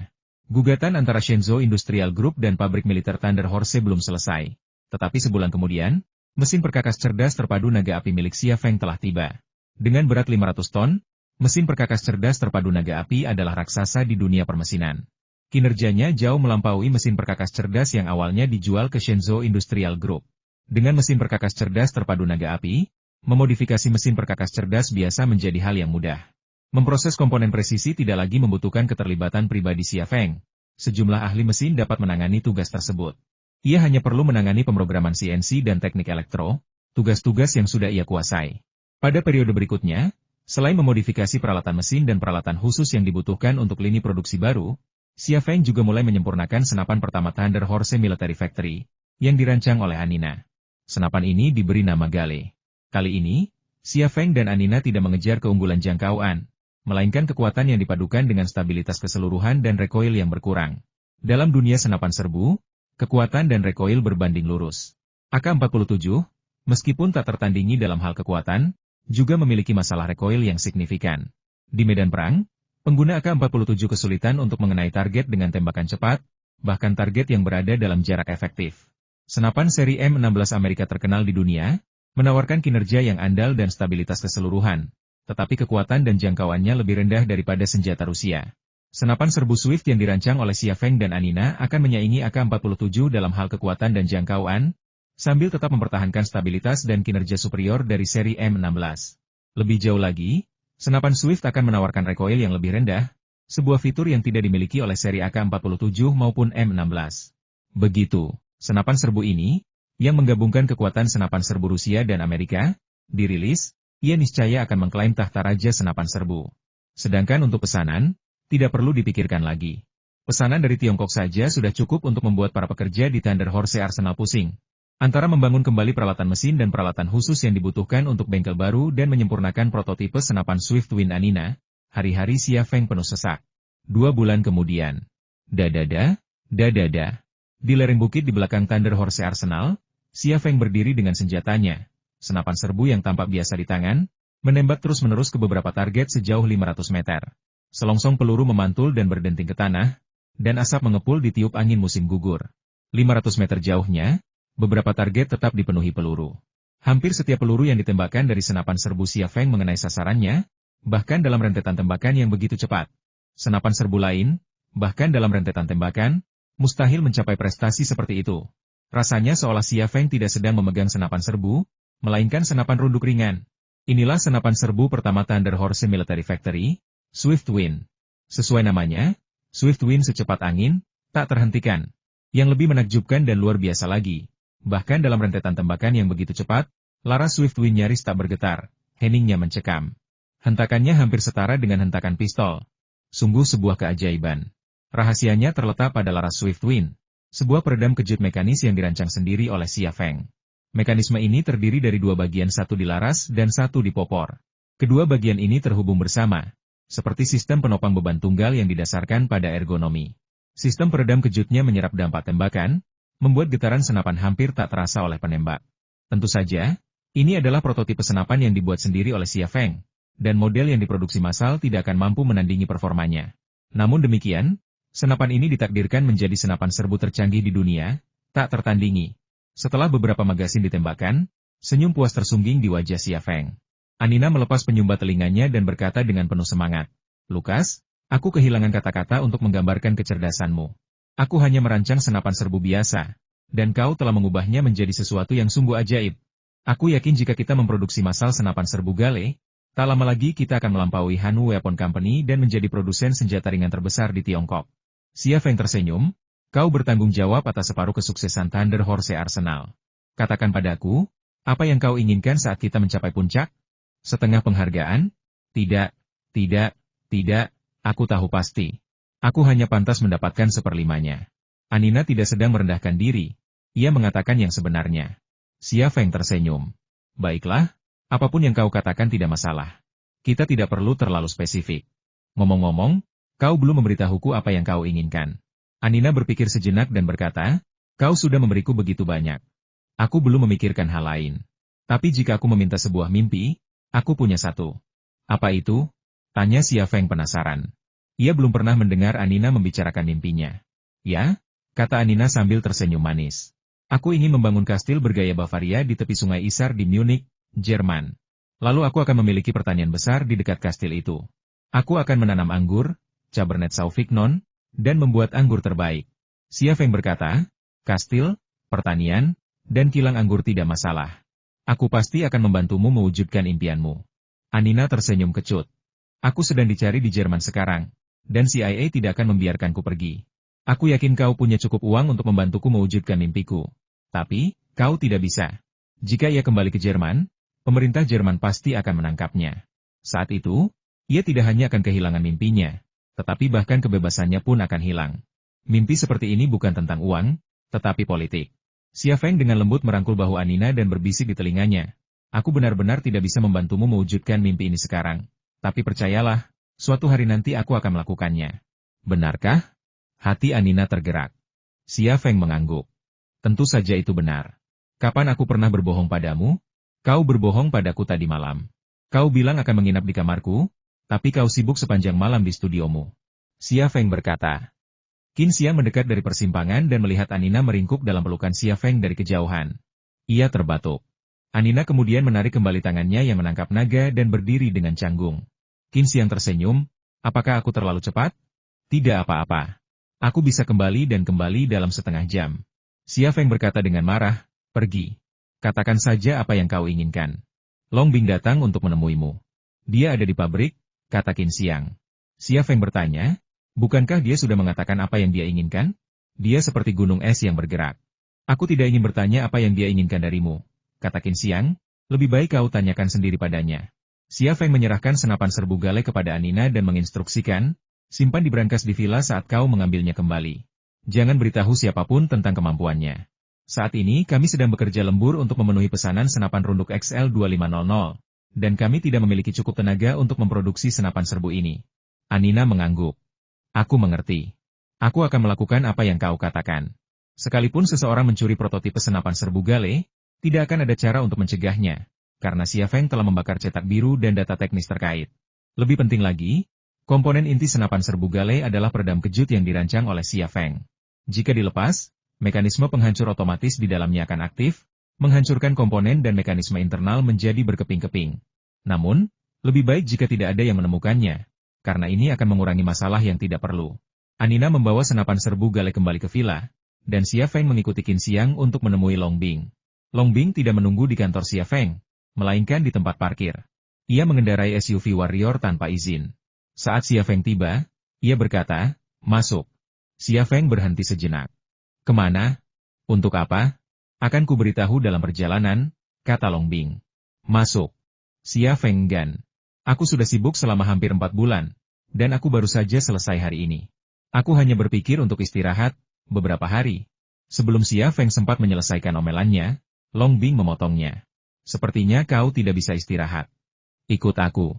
Gugatan antara Shenzhou Industrial Group dan pabrik militer Thunder Horse belum selesai. Tetapi sebulan kemudian, mesin perkakas cerdas terpadu naga api milik Xia Feng telah tiba. Dengan berat 500 ton, mesin perkakas cerdas terpadu naga api adalah raksasa di dunia permesinan. Kinerjanya jauh melampaui mesin perkakas cerdas yang awalnya dijual ke Shenzhou Industrial Group. Dengan mesin perkakas cerdas terpadu naga api, memodifikasi mesin perkakas cerdas biasa menjadi hal yang mudah. Memproses komponen presisi tidak lagi membutuhkan keterlibatan pribadi Xia Feng. Sejumlah ahli mesin dapat menangani tugas tersebut. Ia hanya perlu menangani pemrograman CNC dan teknik elektro, tugas-tugas yang sudah ia kuasai. Pada periode berikutnya, selain memodifikasi peralatan mesin dan peralatan khusus yang dibutuhkan untuk lini produksi baru, Xia Feng juga mulai menyempurnakan senapan pertama Thunder Horse Military Factory, yang dirancang oleh Anina. Senapan ini diberi nama Gale. Kali ini, Xia Feng dan Anina tidak mengejar keunggulan jangkauan, melainkan kekuatan yang dipadukan dengan stabilitas keseluruhan dan recoil yang berkurang. Dalam dunia senapan serbu, kekuatan dan recoil berbanding lurus. AK-47, meskipun tak tertandingi dalam hal kekuatan, juga memiliki masalah recoil yang signifikan. Di medan perang, pengguna AK-47 kesulitan untuk mengenai target dengan tembakan cepat, bahkan target yang berada dalam jarak efektif. Senapan seri M16 Amerika terkenal di dunia, menawarkan kinerja yang andal dan stabilitas keseluruhan, tetapi kekuatan dan jangkauannya lebih rendah daripada senjata Rusia. Senapan serbu Swift yang dirancang oleh Xia Feng dan Anina akan menyaingi AK-47 dalam hal kekuatan dan jangkauan, sambil tetap mempertahankan stabilitas dan kinerja superior dari seri M16. Lebih jauh lagi, senapan Swift akan menawarkan recoil yang lebih rendah, sebuah fitur yang tidak dimiliki oleh seri AK-47 maupun M16. Begitu, senapan serbu ini, yang menggabungkan kekuatan senapan serbu Rusia dan Amerika, dirilis, ia niscaya akan mengklaim tahta raja senapan serbu. Sedangkan untuk pesanan, tidak perlu dipikirkan lagi. Pesanan dari Tiongkok saja sudah cukup untuk membuat para pekerja di Thunder Horse Arsenal pusing. Antara membangun kembali peralatan mesin dan peralatan khusus yang dibutuhkan untuk bengkel baru dan menyempurnakan prototipe senapan Swift Wind Anina, hari-hari Xia Feng penuh sesak. 2 bulan kemudian. Dadada. Di lereng bukit di belakang Thunder Horse Arsenal, Xia Feng berdiri dengan senjatanya, senapan serbu yang tampak biasa di tangan, menembak terus-menerus ke beberapa target sejauh 500 meter. Selongsong peluru memantul dan berdenting ke tanah, dan asap mengepul ditiup angin musim gugur. 500 meter jauhnya, beberapa target tetap dipenuhi peluru. Hampir setiap peluru yang ditembakkan dari senapan serbu Xia Feng mengenai sasarannya, bahkan dalam rentetan tembakan yang begitu cepat. Senapan serbu lain, bahkan dalam rentetan tembakan, mustahil mencapai prestasi seperti itu. Rasanya seolah Xia Feng tidak sedang memegang senapan serbu, melainkan senapan runduk ringan. Inilah senapan serbu pertama Thunder Horse Military Factory, Swift Wind. Sesuai namanya, Swift Wind secepat angin, tak terhentikan. Yang lebih menakjubkan dan luar biasa lagi, bahkan dalam rentetan tembakan yang begitu cepat, laras Swift Wind nyaris tak bergetar, heningnya mencekam. Hentakannya hampir setara dengan hentakan pistol. Sungguh sebuah keajaiban. Rahasianya terletak pada laras Swift Wind, sebuah peredam kejut mekanis yang dirancang sendiri oleh Xia Feng. Mekanisme ini terdiri dari 2 bagian, satu di laras dan satu di popor. Kedua bagian ini terhubung bersama, seperti sistem penopang beban tunggal yang didasarkan pada ergonomi. Sistem peredam kejutnya menyerap dampak tembakan, membuat getaran senapan hampir tak terasa oleh penembak. Tentu saja, ini adalah prototipe senapan yang dibuat sendiri oleh Xia Feng, dan model yang diproduksi massal tidak akan mampu menandingi performanya. Namun demikian, senapan ini ditakdirkan menjadi senapan serbu tercanggih di dunia, tak tertandingi. Setelah beberapa magasin ditembakkan, senyum puas tersungging di wajah Xia Feng. Anina melepas penyumbat telinganya dan berkata dengan penuh semangat, "Lukas, aku kehilangan kata-kata untuk menggambarkan kecerdasanmu. Aku hanya merancang senapan serbu biasa, dan kau telah mengubahnya menjadi sesuatu yang sungguh ajaib. Aku yakin jika kita memproduksi massal senapan serbu Gale, tak lama lagi kita akan melampaui Hanu Weapon Company dan menjadi produsen senjata ringan terbesar di Tiongkok." Xia Feng tersenyum, "Kau bertanggung jawab atas separuh kesuksesan Thunder Horse Arsenal. Katakan padaku, apa yang kau inginkan saat kita mencapai puncak? Setengah penghargaan? Tidak, aku tahu pasti. Aku hanya pantas mendapatkan seperlimanya." Anina tidak sedang merendahkan diri, ia mengatakan yang sebenarnya. Xia Feng tersenyum. "Baiklah, apapun yang kau katakan tidak masalah. Kita tidak perlu terlalu spesifik. Ngomong-ngomong, kau belum memberitahuku apa yang kau inginkan." Anina berpikir sejenak dan berkata, "Kau sudah memberiku begitu banyak. Aku belum memikirkan hal lain. Tapi jika aku meminta sebuah mimpi, aku punya satu." "Apa itu?" tanya Xia Feng penasaran. Ia belum pernah mendengar Anina membicarakan mimpinya. "Ya," kata Anina sambil tersenyum manis. "Aku ingin membangun kastil bergaya Bavaria di tepi sungai Isar di Munich, Jerman. Lalu aku akan memiliki pertanian besar di dekat kastil itu. Aku akan menanam anggur, Cabernet Sauvignon, dan membuat anggur terbaik." Xia Feng berkata, "Kastil, pertanian, dan kilang anggur tidak masalah. Aku pasti akan membantumu mewujudkan impianmu." Anina tersenyum kecut. "Aku sedang dicari di Jerman sekarang, dan CIA tidak akan membiarkanku pergi. Aku yakin kau punya cukup uang untuk membantuku mewujudkan mimpiku. Tapi, kau tidak bisa. Jika ia kembali ke Jerman, pemerintah Jerman pasti akan menangkapnya. Saat itu, ia tidak hanya akan kehilangan mimpinya, tetapi bahkan kebebasannya pun akan hilang. Mimpi seperti ini bukan tentang uang, tetapi politik." Xia Feng dengan lembut merangkul bahu Anina dan berbisik di telinganya, "Aku benar-benar tidak bisa membantumu mewujudkan mimpi ini sekarang. Tapi percayalah, suatu hari nanti aku akan melakukannya." "Benarkah?" Hati Anina tergerak. Xia Feng mengangguk. "Tentu saja itu benar. Kapan aku pernah berbohong padamu? Kau berbohong padaku tadi malam. Kau bilang akan menginap di kamarku, tapi kau sibuk sepanjang malam di studiomu." Xia Feng berkata. Qin Xiang mendekat dari persimpangan dan melihat Anina meringkuk dalam pelukan Xia Feng dari kejauhan. Ia terbatuk. Anina kemudian menarik kembali tangannya yang menangkap naga dan berdiri dengan canggung. Qin Xiang tersenyum, apakah aku terlalu cepat? Tidak apa-apa. Aku bisa kembali dan kembali dalam setengah jam. Xia Feng berkata dengan marah, pergi. Katakan saja apa yang kau inginkan. Long Bing datang untuk menemuimu. Dia ada di pabrik, kata Qin Xiang. Xia Feng bertanya, bukankah dia sudah mengatakan apa yang dia inginkan? Dia seperti gunung es yang bergerak. Aku tidak ingin bertanya apa yang dia inginkan darimu, kata Qin Xiang, lebih baik kau tanyakan sendiri padanya. Xia Feng menyerahkan senapan serbu gale kepada Anina dan menginstruksikan, simpan di brankas di villa saat kau mengambilnya kembali. Jangan beritahu siapapun tentang kemampuannya. Saat ini kami sedang bekerja lembur untuk memenuhi pesanan senapan runduk XL2500, dan kami tidak memiliki cukup tenaga untuk memproduksi senapan serbu ini. Anina mengangguk. Aku mengerti. Aku akan melakukan apa yang kau katakan. Sekalipun seseorang mencuri prototipe senapan serbu gale, tidak akan ada cara untuk mencegahnya, karena Xia Feng telah membakar cetak biru dan data teknis terkait. Lebih penting lagi, komponen inti senapan serbu gale adalah peredam kejut yang dirancang oleh Xia Feng. Jika dilepas, mekanisme penghancur otomatis di dalamnya akan aktif, menghancurkan komponen dan mekanisme internal menjadi berkeping-keping. Namun, lebih baik jika tidak ada yang menemukannya, karena ini akan mengurangi masalah yang tidak perlu. Anina membawa senapan serbu gale kembali ke villa, dan Xia Feng mengikuti Qin Xiang untuk menemui Long Bing. Long Bing tidak menunggu di kantor Xia Feng, melainkan di tempat parkir. Ia mengendarai SUV Warrior tanpa izin. Saat Xia Feng tiba, ia berkata, masuk. Xia Feng berhenti sejenak. Kemana? Untuk apa? Akan kuberitahu dalam perjalanan, kata Long Bing. Masuk. Xia Feng enggan. Aku sudah sibuk selama hampir 4 bulan, dan aku baru saja selesai hari ini. Aku hanya berpikir untuk istirahat, beberapa hari. Sebelum Xia Feng sempat menyelesaikan omelannya, Long Bing memotongnya. Sepertinya kau tidak bisa istirahat. Ikut aku.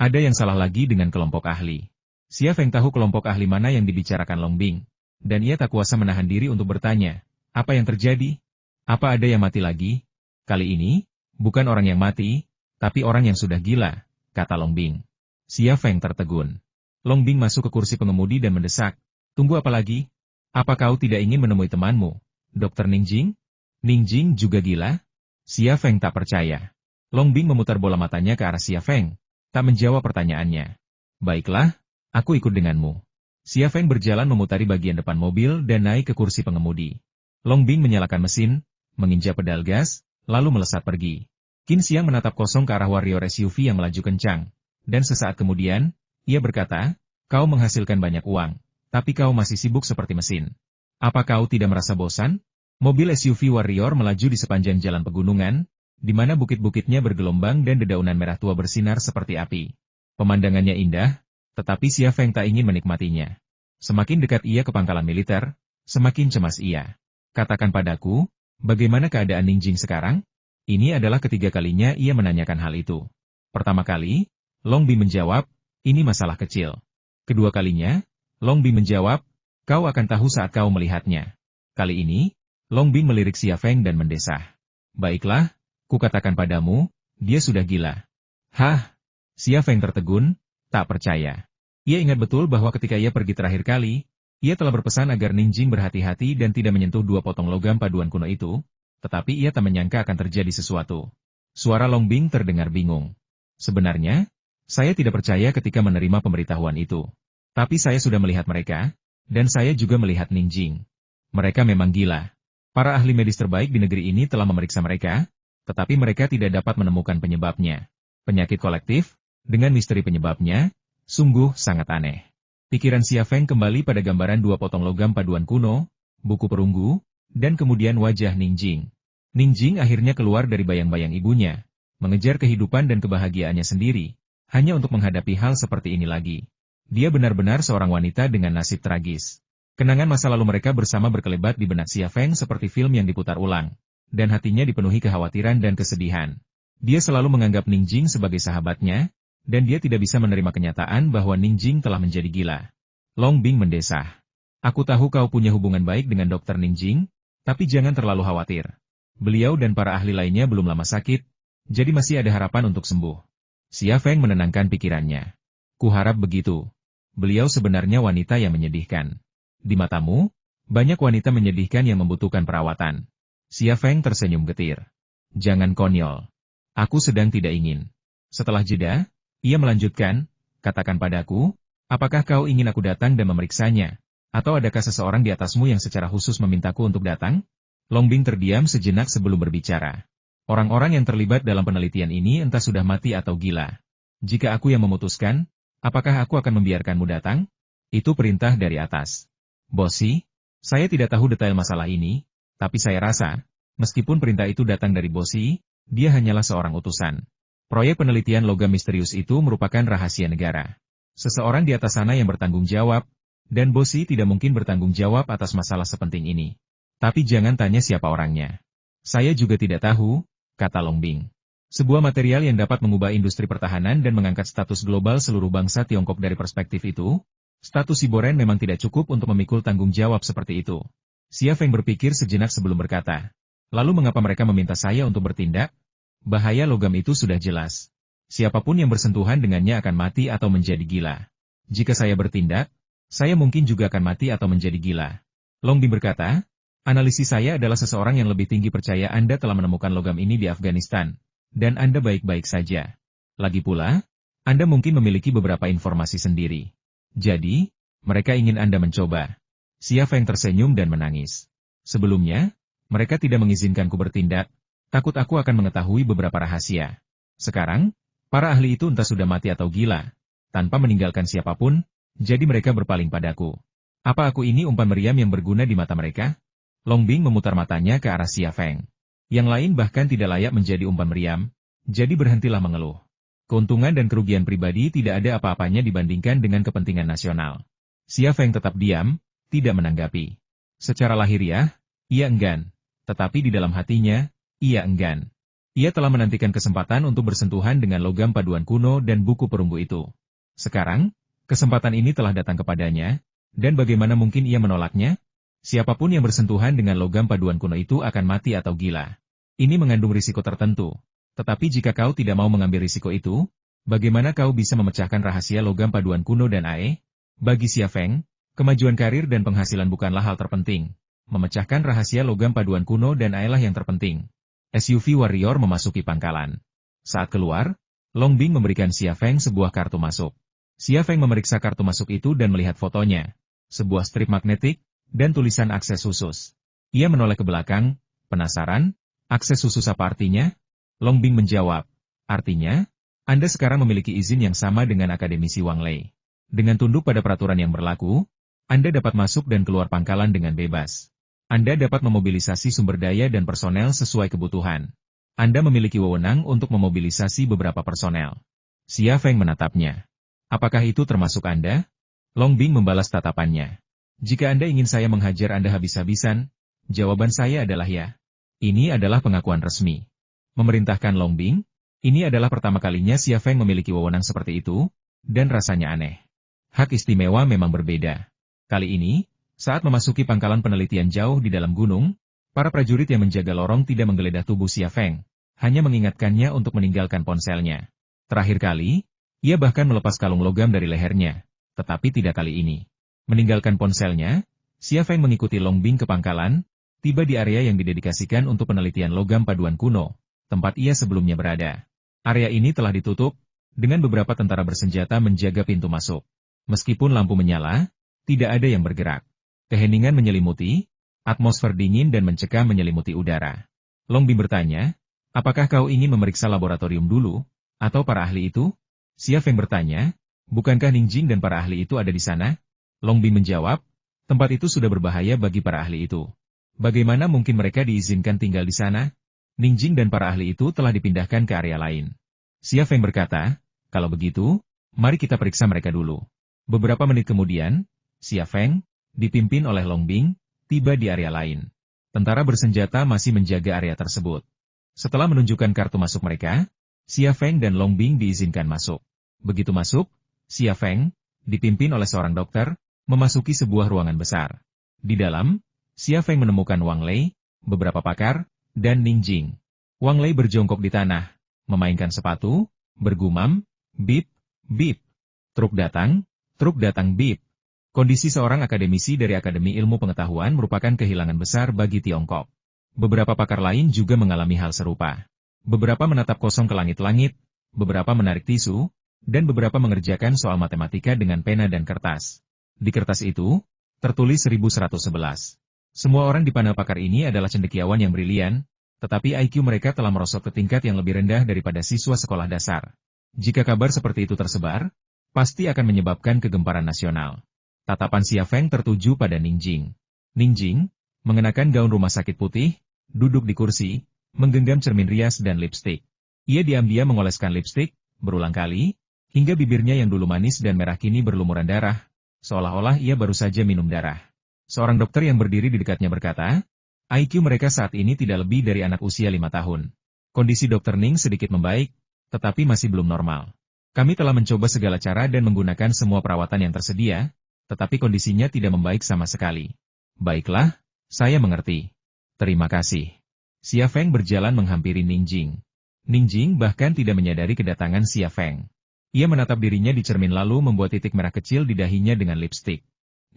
Ada yang salah lagi dengan kelompok ahli. Xia Feng tahu kelompok ahli mana yang dibicarakan Long Bing, dan ia tak kuasa menahan diri untuk bertanya, apa yang terjadi? Apa ada yang mati lagi? Kali ini, bukan orang yang mati, tapi orang yang sudah gila, kata Long Bing. Xia Feng tertegun. Long Bing masuk ke kursi pengemudi dan mendesak, tunggu apa lagi? Apa kau tidak ingin menemui temanmu, Dr. Ningjing? Ningjing juga gila? Xia Feng tak percaya. Long Bing memutar bola matanya ke arah Xia Feng, tak menjawab pertanyaannya. Baiklah, aku ikut denganmu. Xia Feng berjalan memutari bagian depan mobil dan naik ke kursi pengemudi. Long Bing menyalakan mesin, menginjak pedal gas, lalu melesat pergi. Qin Xiang menatap kosong ke arah Warrior SUV yang melaju kencang, dan sesaat kemudian, ia berkata, kau menghasilkan banyak uang, tapi kau masih sibuk seperti mesin. Apa kau tidak merasa bosan? Mobil SUV Warrior melaju di sepanjang jalan pegunungan, di mana bukit-bukitnya bergelombang dan dedaunan merah tua bersinar seperti api. Pemandangannya indah, tetapi Xia Feng tak ingin menikmatinya. Semakin dekat ia ke pangkalan militer, semakin cemas ia. Katakan padaku, bagaimana keadaan Ningjing sekarang? Ini adalah ketiga kalinya ia menanyakan hal itu. Pertama kali, Long Bing menjawab, ini masalah kecil. Kedua kalinya, Long Bing menjawab, kau akan tahu saat kau melihatnya. Kali ini, Long Bing melirik Xia Feng dan mendesah. Baiklah, kukatakan padamu, dia sudah gila. Hah? Xia Feng tertegun, tak percaya. Ia ingat betul bahwa ketika ia pergi terakhir kali, ia telah berpesan agar Ningjing berhati-hati dan tidak menyentuh 2 potong logam paduan kuno itu, tetapi ia tak menyangka akan terjadi sesuatu. Suara Long Bing terdengar bingung. Sebenarnya, saya tidak percaya ketika menerima pemberitahuan itu. Tapi saya sudah melihat mereka, dan saya juga melihat Ningjing. Mereka memang gila. Para ahli medis terbaik di negeri ini telah memeriksa mereka, tetapi mereka tidak dapat menemukan penyebabnya. Penyakit kolektif, dengan misteri penyebabnya, sungguh sangat aneh. Pikiran Xia Feng kembali pada gambaran 2 potong logam paduan kuno, buku perunggu, dan kemudian wajah Ningjing. Ningjing akhirnya keluar dari bayang-bayang ibunya, mengejar kehidupan dan kebahagiaannya sendiri, hanya untuk menghadapi hal seperti ini lagi. Dia benar-benar seorang wanita dengan nasib tragis. Kenangan masa lalu mereka bersama berkelebat di benak Xia Feng seperti film yang diputar ulang, dan hatinya dipenuhi kekhawatiran dan kesedihan. Dia selalu menganggap Ningjing sebagai sahabatnya, dan dia tidak bisa menerima kenyataan bahwa Ningjing telah menjadi gila. Long Bing mendesah. Aku tahu kau punya hubungan baik dengan Dr. Ningjing, tapi jangan terlalu khawatir. Beliau dan para ahli lainnya belum lama sakit, jadi masih ada harapan untuk sembuh. Xia Feng menenangkan pikirannya. Kuharap begitu. Beliau sebenarnya wanita yang menyedihkan. Di matamu, banyak wanita menyedihkan yang membutuhkan perawatan. Xia Feng tersenyum getir. Jangan konyol. Aku sedang tidak ingin. Setelah jeda, ia melanjutkan, katakan padaku, apakah kau ingin aku datang dan memeriksanya? Atau adakah seseorang di atasmu yang secara khusus memintaku untuk datang? Longbing terdiam sejenak sebelum berbicara. Orang-orang yang terlibat dalam penelitian ini entah sudah mati atau gila. Jika aku yang memutuskan, apakah aku akan membiarkanmu datang? Itu perintah dari atas. Bosi, saya tidak tahu detail masalah ini, tapi saya rasa, meskipun perintah itu datang dari Bosi, dia hanyalah seorang utusan. Proyek penelitian logam misterius itu merupakan rahasia negara. Seseorang di atas sana yang bertanggung jawab, dan Bosi tidak mungkin bertanggung jawab atas masalah sepenting ini. Tapi jangan tanya siapa orangnya. Saya juga tidak tahu, kata Longbing. Sebuah material yang dapat mengubah industri pertahanan dan mengangkat status global seluruh bangsa Tiongkok dari perspektif itu, status Siboren memang tidak cukup untuk memikul tanggung jawab seperti itu. Xia Feng berpikir sejenak sebelum berkata, lalu mengapa mereka meminta saya untuk bertindak? Bahaya logam itu sudah jelas. Siapapun yang bersentuhan dengannya akan mati atau menjadi gila. Jika saya bertindak, saya mungkin juga akan mati atau menjadi gila. Longbing berkata, analisis saya adalah seseorang yang lebih tinggi percaya Anda telah menemukan logam ini di Afghanistan, dan Anda baik-baik saja. Lagi pula, Anda mungkin memiliki beberapa informasi sendiri. Jadi, mereka ingin Anda mencoba. Xia Feng tersenyum dan menangis. Sebelumnya, mereka tidak mengizinkanku bertindak, takut aku akan mengetahui beberapa rahasia. Sekarang, para ahli itu entah sudah mati atau gila, tanpa meninggalkan siapapun, jadi mereka berpaling padaku. Apa aku ini umpan meriam yang berguna di mata mereka? Longbing memutar matanya ke arah Xia Feng. Yang lain bahkan tidak layak menjadi umpan meriam, jadi berhentilah mengeluh. Keuntungan dan kerugian pribadi tidak ada apa-apanya dibandingkan dengan kepentingan nasional. Xia Feng tetap diam, tidak menanggapi. Secara lahiriah, ia enggan, tetapi di dalam hatinya, ia enggan. Ia telah menantikan kesempatan untuk bersentuhan dengan logam paduan kuno dan buku perunggu itu. Sekarang, kesempatan ini telah datang kepadanya, dan bagaimana mungkin ia menolaknya? Siapapun yang bersentuhan dengan logam paduan kuno itu akan mati atau gila. Ini mengandung risiko tertentu. Tetapi jika kau tidak mau mengambil risiko itu, bagaimana kau bisa memecahkan rahasia logam paduan kuno dan AE? Bagi Xia Feng, kemajuan karir dan penghasilan bukanlah hal terpenting. Memecahkan rahasia logam paduan kuno dan AE lah yang terpenting. SUV Warrior memasuki pangkalan. Saat keluar, Longbing memberikan Xia Feng sebuah kartu masuk. Xia Feng memeriksa kartu masuk itu dan melihat fotonya. Sebuah strip magnetik, dan tulisan akses khusus. Ia menoleh ke belakang, penasaran, akses khusus apa artinya? Longbing menjawab, artinya, Anda sekarang memiliki izin yang sama dengan akademisi Wang Lei. Dengan tunduk pada peraturan yang berlaku, Anda dapat masuk dan keluar pangkalan dengan bebas. Anda dapat memobilisasi sumber daya dan personel sesuai kebutuhan. Anda memiliki wewenang untuk memobilisasi beberapa personel. Xia Feng menatapnya. Apakah itu termasuk Anda? Longbing membalas tatapannya. Jika Anda ingin saya menghajar Anda habis-habisan, jawaban saya adalah ya. Ini adalah pengakuan resmi. Memerintahkan Longbing, ini adalah pertama kalinya Xia Feng memiliki wewenang seperti itu, dan rasanya aneh. Hak istimewa memang berbeda. Kali ini, saat memasuki pangkalan penelitian jauh di dalam gunung, para prajurit yang menjaga lorong tidak menggeledah tubuh Xia Feng, hanya mengingatkannya untuk meninggalkan ponselnya. Terakhir kali, ia bahkan melepas kalung logam dari lehernya, tetapi tidak kali ini. Meninggalkan ponselnya, Xia Feng mengikuti Longbing ke pangkalan, tiba di area yang didedikasikan untuk penelitian logam paduan kuno, tempat ia sebelumnya berada. Area ini telah ditutup, dengan beberapa tentara bersenjata menjaga pintu masuk. Meskipun lampu menyala, tidak ada yang bergerak. Keheningan menyelimuti, atmosfer dingin dan mencekam menyelimuti udara. Longbing bertanya, apakah kau ingin memeriksa laboratorium dulu, atau para ahli itu? Xia Feng bertanya, bukankah Ningjing dan para ahli itu ada di sana? Longbing menjawab, tempat itu sudah berbahaya bagi para ahli itu. Bagaimana mungkin mereka diizinkan tinggal di sana? Ningjing dan para ahli itu telah dipindahkan ke area lain. Xia Feng berkata, kalau begitu, mari kita periksa mereka dulu. Beberapa menit kemudian, Xia Feng, dipimpin oleh Longbing, tiba di area lain. Tentara bersenjata masih menjaga area tersebut. Setelah menunjukkan kartu masuk mereka, Xia Feng dan Longbing diizinkan masuk. Begitu masuk, Xia Feng, dipimpin oleh seorang dokter, memasuki sebuah ruangan besar. Di dalam, Xia Feng menemukan Wang Lei, beberapa pakar, dan Ningjing. Wang Lei berjongkok di tanah, memainkan sepatu, bergumam, bip, bip. Truk datang, bip. Kondisi seorang akademisi dari Akademi Ilmu Pengetahuan merupakan kehilangan besar bagi Tiongkok. Beberapa pakar lain juga mengalami hal serupa. Beberapa menatap kosong ke langit-langit, beberapa menarik tisu, dan beberapa mengerjakan soal matematika dengan pena dan kertas. Di kertas itu, tertulis 1111. Semua orang di panel pakar ini adalah cendekiawan yang brilian, tetapi IQ mereka telah merosot ke tingkat yang lebih rendah daripada siswa sekolah dasar. Jika kabar seperti itu tersebar, pasti akan menyebabkan kegemparan nasional. Tatapan Xia Feng tertuju pada Ningjing. Ningjing, mengenakan gaun rumah sakit putih, duduk di kursi, menggenggam cermin rias dan lipstik. Ia diam-diam mengoleskan lipstik, berulang kali, hingga bibirnya yang dulu manis dan merah kini berlumuran darah, seolah-olah ia baru saja minum darah. Seorang dokter yang berdiri di dekatnya berkata, IQ mereka saat ini tidak lebih dari anak usia 5 tahun. Kondisi Dr. Ning sedikit membaik, tetapi masih belum normal. Kami telah mencoba segala cara dan menggunakan semua perawatan yang tersedia, tetapi kondisinya tidak membaik sama sekali. Baiklah, saya mengerti. Terima kasih. Xia Feng berjalan menghampiri Ningjing. Ningjing bahkan tidak menyadari kedatangan Xia Feng. Ia menatap dirinya di cermin lalu membuat titik merah kecil di dahinya dengan lipstik.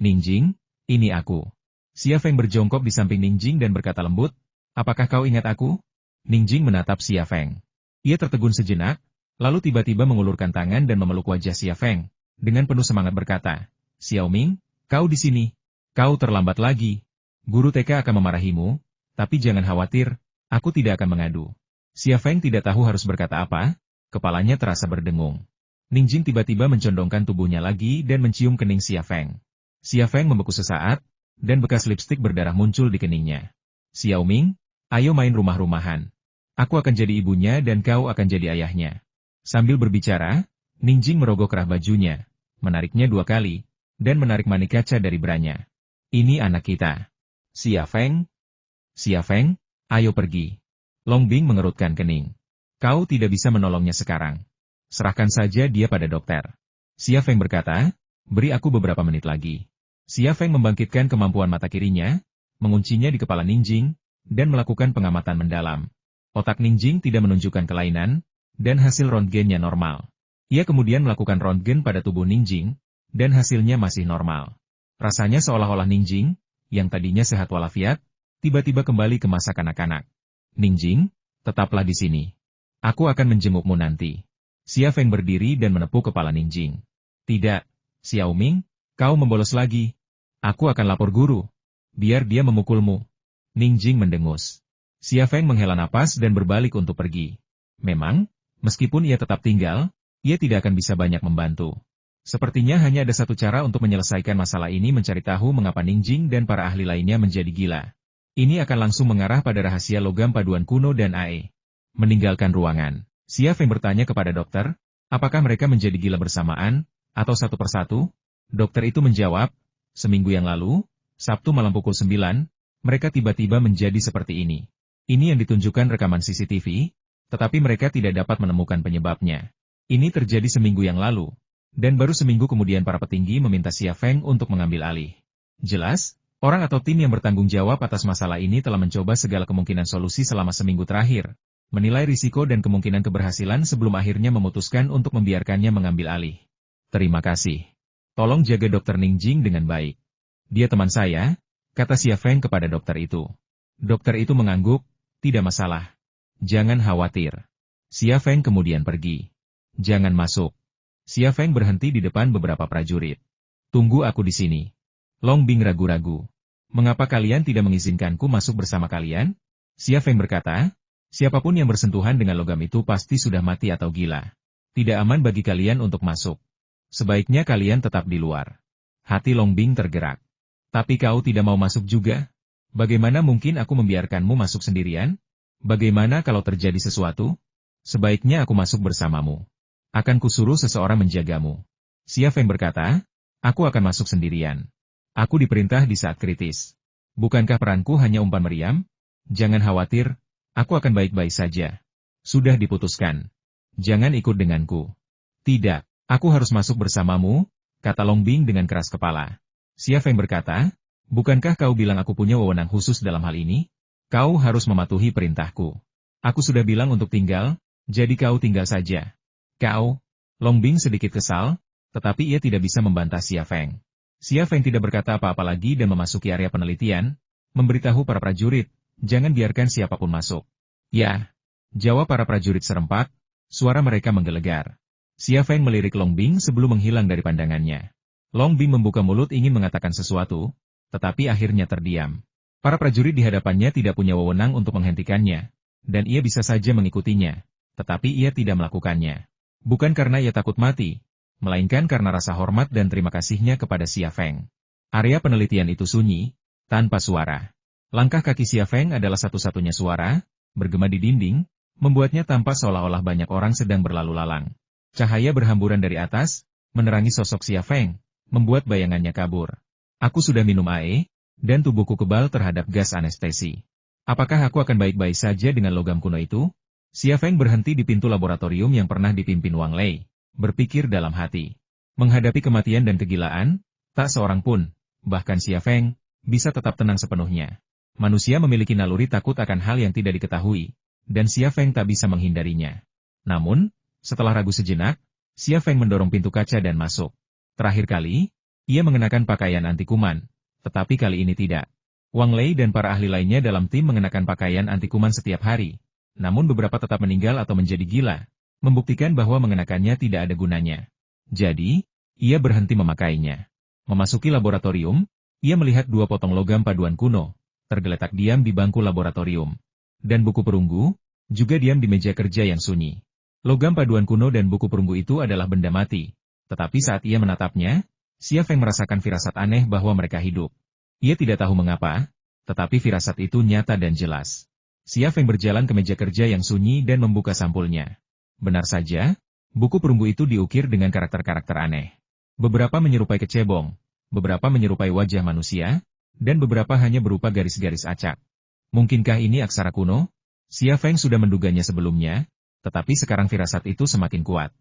Ningjing, ini aku. Xia Feng berjongkok di samping Ningjing dan berkata lembut, apakah kau ingat aku? Ningjing menatap Xia Feng. Ia tertegun sejenak, lalu tiba-tiba mengulurkan tangan dan memeluk wajah Xia Feng. Dengan penuh semangat berkata, Xiaoming, kau di sini. Kau terlambat lagi. Guru TK akan memarahimu, tapi jangan khawatir, aku tidak akan mengadu. Xia Feng tidak tahu harus berkata apa, kepalanya terasa berdengung. Ningjing tiba-tiba mencondongkan tubuhnya lagi dan mencium kening Xia Feng. Xia Feng membeku sesaat, dan bekas lipstik berdarah muncul di keningnya. Xiaoming, ayo main rumah-rumahan. Aku akan jadi ibunya dan kau akan jadi ayahnya. Sambil berbicara, Ningjing merogoh kerah bajunya, menariknya 2 kali, dan menarik manik kaca dari beranya. Ini anak kita. Xia Feng? Xia Feng, ayo pergi. Long Bing mengerutkan kening. Kau tidak bisa menolongnya sekarang. Serahkan saja dia pada dokter. Xia Feng berkata, beri aku beberapa menit lagi. Xia Feng membangkitkan kemampuan mata kirinya, menguncinya di kepala Ningjing, dan melakukan pengamatan mendalam. Otak Ningjing tidak menunjukkan kelainan, dan hasil röntgennya normal. Ia kemudian melakukan röntgen pada tubuh Ningjing, dan hasilnya masih normal. Rasanya seolah-olah Ningjing, yang tadinya sehat walafiat, tiba-tiba kembali ke masa kanak-kanak. Ningjing, tetaplah di sini. Aku akan menjengukmu nanti. Xia Feng berdiri dan menepuk kepala Ningjing. Tidak, Xiaoming, kau membolos lagi. Aku akan lapor guru. Biar dia memukulmu. Ningjing mendengus. Xia Feng menghela napas dan berbalik untuk pergi. Memang, meskipun ia tetap tinggal, ia tidak akan bisa banyak membantu. Sepertinya hanya ada satu cara untuk menyelesaikan masalah ini, mencari tahu mengapa Ningjing dan para ahli lainnya menjadi gila. Ini akan langsung mengarah pada rahasia logam paduan kuno dan AE. Meninggalkan ruangan, Xia Feng bertanya kepada dokter, apakah mereka menjadi gila bersamaan, atau satu persatu? Dokter itu menjawab, seminggu yang lalu, Sabtu malam pukul 9, mereka tiba-tiba menjadi seperti ini. Ini yang ditunjukkan rekaman CCTV, tetapi mereka tidak dapat menemukan penyebabnya. Ini terjadi seminggu yang lalu. Dan baru seminggu kemudian para petinggi meminta Xia Feng untuk mengambil alih. Jelas, orang atau tim yang bertanggung jawab atas masalah ini telah mencoba segala kemungkinan solusi selama seminggu terakhir, menilai risiko dan kemungkinan keberhasilan sebelum akhirnya memutuskan untuk membiarkannya mengambil alih. Terima kasih. Tolong jaga Dr. Ningjing dengan baik. Dia teman saya, kata Xia Feng kepada dokter itu. Dokter itu mengangguk, tidak masalah. Jangan khawatir. Xia Feng kemudian pergi. Jangan masuk. Xia Feng berhenti di depan beberapa prajurit. Tunggu aku di sini. Long Bing ragu-ragu. Mengapa kalian tidak mengizinkanku masuk bersama kalian? Xia Feng berkata, siapapun yang bersentuhan dengan logam itu pasti sudah mati atau gila. Tidak aman bagi kalian untuk masuk. Sebaiknya kalian tetap di luar. Hati Long Bing tergerak. Tapi kau tidak mau masuk juga? Bagaimana mungkin aku membiarkanmu masuk sendirian? Bagaimana kalau terjadi sesuatu? Sebaiknya aku masuk bersamamu. Akan kusuruh seseorang menjagamu. Xia Feng berkata, aku akan masuk sendirian. Aku diperintah di saat kritis. Bukankah peranku hanya umpan meriam? Jangan khawatir, aku akan baik-baik saja. Sudah diputuskan. Jangan ikut denganku. Tidak, aku harus masuk bersamamu, kata Long Bing dengan keras kepala. Xia Feng berkata, bukankah kau bilang aku punya wewenang khusus dalam hal ini? Kau harus mematuhi perintahku. Aku sudah bilang untuk tinggal, jadi kau tinggal saja. Kau, Long Bing sedikit kesal, tetapi ia tidak bisa membantah Xia Feng. Xia Feng tidak berkata apa-apa lagi dan memasuki area penelitian, memberitahu para prajurit, jangan biarkan siapapun masuk. Ya, jawab para prajurit serempak, suara mereka menggelegar. Xia Feng melirik Long Bing sebelum menghilang dari pandangannya. Long Bing membuka mulut ingin mengatakan sesuatu, tetapi akhirnya terdiam. Para prajurit di hadapannya tidak punya wewenang untuk menghentikannya, dan ia bisa saja mengikutinya, tetapi ia tidak melakukannya. Bukan karena ia takut mati, melainkan karena rasa hormat dan terima kasihnya kepada Xia Feng. Area penelitian itu sunyi, tanpa suara. Langkah kaki Xia Feng adalah satu-satunya suara, bergema di dinding, membuatnya tampak seolah-olah banyak orang sedang berlalu lalang. Cahaya berhamburan dari atas, menerangi sosok Xia Feng, membuat bayangannya kabur. Aku sudah minum AE, dan tubuhku kebal terhadap gas anestesi. Apakah aku akan baik-baik saja dengan logam kuno itu? Xia Feng berhenti di pintu laboratorium yang pernah dipimpin Wang Lei, berpikir dalam hati. Menghadapi kematian dan kegilaan, tak seorang pun, bahkan Xia Feng, bisa tetap tenang sepenuhnya. Manusia memiliki naluri takut akan hal yang tidak diketahui, dan Xia Feng tak bisa menghindarinya. Namun, setelah ragu sejenak, Xia Feng mendorong pintu kaca dan masuk. Terakhir kali, ia mengenakan pakaian anti kuman, tetapi kali ini tidak. Wang Lei dan para ahli lainnya dalam tim mengenakan pakaian anti kuman setiap hari, namun beberapa tetap meninggal atau menjadi gila, membuktikan bahwa mengenakannya tidak ada gunanya. Jadi, ia berhenti memakainya. Memasuki laboratorium, ia melihat dua potong logam paduan kuno, tergeletak diam di bangku laboratorium. Dan buku perunggu, juga diam di meja kerja yang sunyi. Logam paduan kuno dan buku perunggu itu adalah benda mati, tetapi saat ia menatapnya, Xia Feng merasakan firasat aneh bahwa mereka hidup. Ia tidak tahu mengapa, tetapi firasat itu nyata dan jelas. Xia Feng berjalan ke meja kerja yang sunyi dan membuka sampulnya. Benar saja, buku perunggu itu diukir dengan karakter-karakter aneh. Beberapa menyerupai kecebong, beberapa menyerupai wajah manusia, dan beberapa hanya berupa garis-garis acak. Mungkinkah ini aksara kuno? Xia Feng sudah menduganya sebelumnya, tetapi sekarang firasat itu semakin kuat.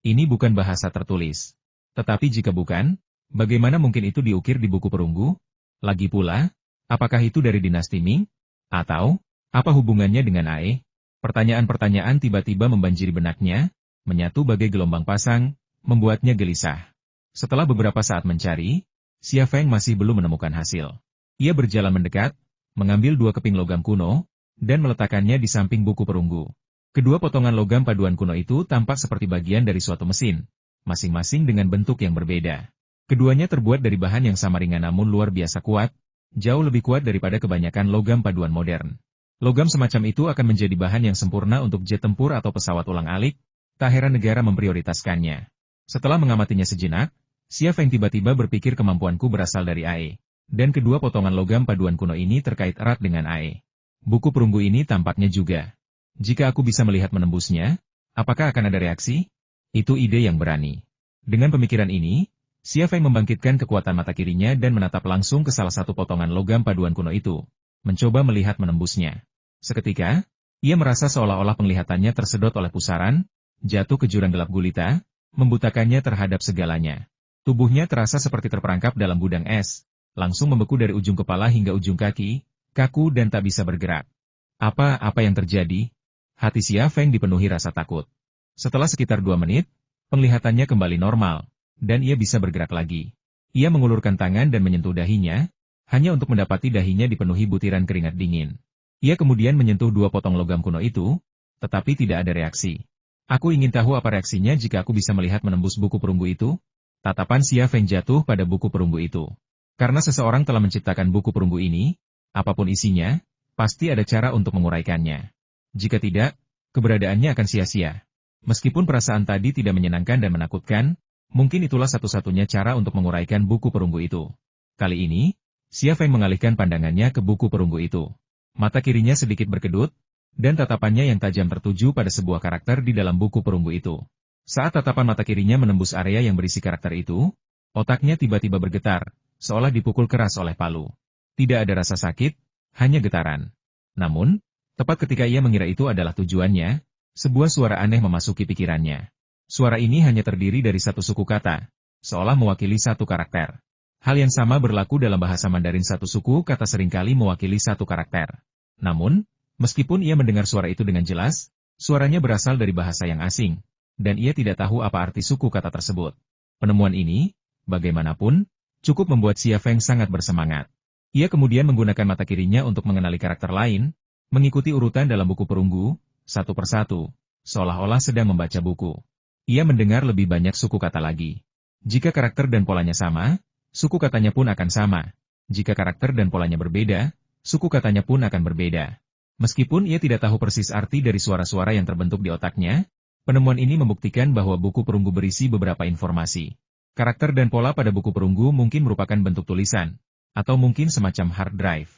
Ini bukan bahasa tertulis. Tetapi jika bukan, bagaimana mungkin itu diukir di buku perunggu? Lagi pula, apakah itu dari dinasti Ming? Atau, apa hubungannya dengan AE? Pertanyaan-pertanyaan tiba-tiba membanjiri benaknya, menyatu bagai gelombang pasang, membuatnya gelisah. Setelah beberapa saat mencari, Xia Feng masih belum menemukan hasil. Ia berjalan mendekat, mengambil dua keping logam kuno, dan meletakkannya di samping buku perunggu. Kedua potongan logam paduan kuno itu tampak seperti bagian dari suatu mesin, masing-masing dengan bentuk yang berbeda. Keduanya terbuat dari bahan yang sama ringan namun luar biasa kuat, jauh lebih kuat daripada kebanyakan logam paduan modern. Logam semacam itu akan menjadi bahan yang sempurna untuk jet tempur atau pesawat ulang-alik, tak heran negara memprioritaskannya. Setelah mengamatinya sejenak, Xia Feng tiba-tiba berpikir kemampuanku berasal dari AE, dan kedua potongan logam paduan kuno ini terkait erat dengan AE. Buku perunggu ini tampaknya juga. Jika aku bisa melihat menembusnya, apakah akan ada reaksi? Itu ide yang berani. Dengan pemikiran ini, Xia Feng membangkitkan kekuatan mata kirinya dan menatap langsung ke salah satu potongan logam paduan kuno itu, mencoba melihat menembusnya. Seketika, ia merasa seolah-olah penglihatannya tersedot oleh pusaran, jatuh ke jurang gelap gulita, membutakannya terhadap segalanya. Tubuhnya terasa seperti terperangkap dalam gudang es, langsung membeku dari ujung kepala hingga ujung kaki, kaku dan tak bisa bergerak. Apa yang terjadi? Hati Xia Feng dipenuhi rasa takut. Setelah sekitar 2 menit, penglihatannya kembali normal, dan ia bisa bergerak lagi. Ia mengulurkan tangan dan menyentuh dahinya, hanya untuk mendapati dahinya dipenuhi butiran keringat dingin. Ia kemudian menyentuh dua potong logam kuno itu, tetapi tidak ada reaksi. Aku ingin tahu apa reaksinya jika aku bisa melihat menembus buku perunggu itu. Tatapan Xia Feng jatuh pada buku perunggu itu. Karena seseorang telah menciptakan buku perunggu ini, apapun isinya, pasti ada cara untuk menguraikannya. Jika tidak, keberadaannya akan sia-sia. Meskipun perasaan tadi tidak menyenangkan dan menakutkan, mungkin itulah satu-satunya cara untuk menguraikan buku perunggu itu. Kali ini, Xia Feng mengalihkan pandangannya ke buku perunggu itu. Mata kirinya sedikit berkedut, dan tatapannya yang tajam tertuju pada sebuah karakter di dalam buku perunggu itu. Saat tatapan mata kirinya menembus area yang berisi karakter itu, otaknya tiba-tiba bergetar, seolah dipukul keras oleh palu. Tidak ada rasa sakit, hanya getaran. Namun, tepat ketika ia mengira itu adalah tujuannya, sebuah suara aneh memasuki pikirannya. Suara ini hanya terdiri dari satu suku kata, seolah mewakili satu karakter. Hal yang sama berlaku dalam bahasa Mandarin, satu suku kata seringkali mewakili satu karakter. Namun, meskipun ia mendengar suara itu dengan jelas, suaranya berasal dari bahasa yang asing, dan ia tidak tahu apa arti suku kata tersebut. Penemuan ini, bagaimanapun, Cukup membuat Xia Feng sangat bersemangat. Ia kemudian menggunakan mata kirinya untuk mengenali karakter lain, mengikuti urutan dalam buku perunggu, satu persatu, seolah-olah sedang membaca buku. Ia mendengar lebih banyak suku kata lagi. Jika karakter dan polanya sama, suku katanya pun akan sama. Jika karakter dan polanya berbeda, suku katanya pun akan berbeda. Meskipun ia tidak tahu persis arti dari suara-suara yang terbentuk di otaknya, penemuan ini membuktikan bahwa buku perunggu berisi beberapa informasi. Karakter dan pola pada buku perunggu mungkin merupakan bentuk tulisan, atau mungkin semacam hard drive.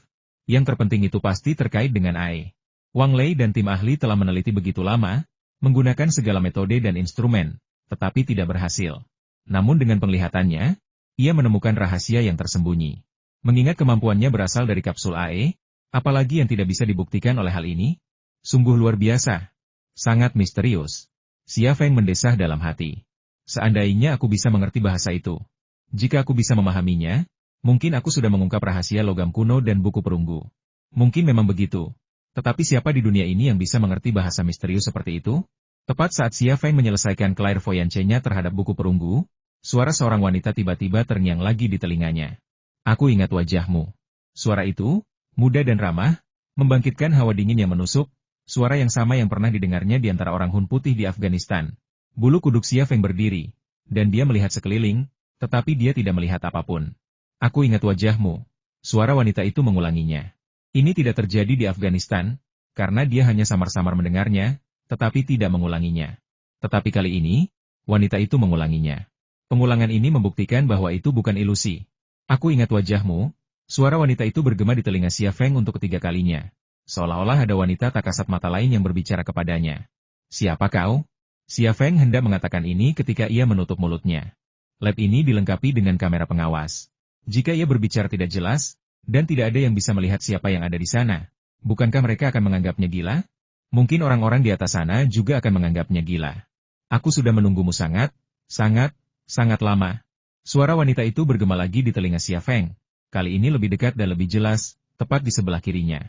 Yang terpenting itu pasti terkait dengan AE. Wang Lei dan tim ahli telah meneliti begitu lama, menggunakan segala metode dan instrumen, tetapi tidak berhasil. Namun dengan penglihatannya, ia menemukan rahasia yang tersembunyi. Mengingat kemampuannya berasal dari kapsul AE, apalagi yang tidak bisa dibuktikan oleh hal ini? Sungguh luar biasa. Sangat misterius. Xia Feng mendesah dalam hati. Seandainya aku bisa mengerti bahasa itu. Jika aku bisa memahaminya, mungkin aku sudah mengungkap rahasia logam kuno dan buku perunggu. Mungkin memang begitu. Tetapi siapa di dunia ini yang bisa mengerti bahasa misterius seperti itu? Tepat saat Xia Feng menyelesaikan clairvoyance-nya terhadap buku perunggu, suara seorang wanita tiba-tiba terngiang lagi di telinganya. Aku ingat wajahmu. Suara itu, muda dan ramah, membangkitkan hawa dingin yang menusuk, suara yang sama yang pernah didengarnya di antara orang Hun putih di Afghanistan. Bulu kuduk Xia Feng berdiri, dan dia melihat sekeliling, tetapi dia tidak melihat apapun. Aku ingat wajahmu. Suara wanita itu mengulanginya. Ini tidak terjadi di Afghanistan, karena dia hanya samar-samar mendengarnya, tetapi tidak mengulanginya. Tetapi kali ini, wanita itu mengulanginya. Pengulangan ini membuktikan bahwa itu bukan ilusi. Aku ingat wajahmu. Suara wanita itu bergema di telinga Xia Feng untuk ketiga kalinya. Seolah-olah ada wanita tak kasat mata lain yang berbicara kepadanya. Siapa kau? Xia Feng hendak mengatakan ini ketika ia menutup mulutnya. Lab ini dilengkapi dengan kamera pengawas. Jika ia berbicara tidak jelas, dan tidak ada yang bisa melihat siapa yang ada di sana, bukankah mereka akan menganggapnya gila? Mungkin orang-orang di atas sana juga akan menganggapnya gila. Aku sudah menunggumu sangat lama. Suara wanita itu bergema lagi di telinga Xia Feng. Kali ini lebih dekat dan lebih jelas, tepat di sebelah kirinya.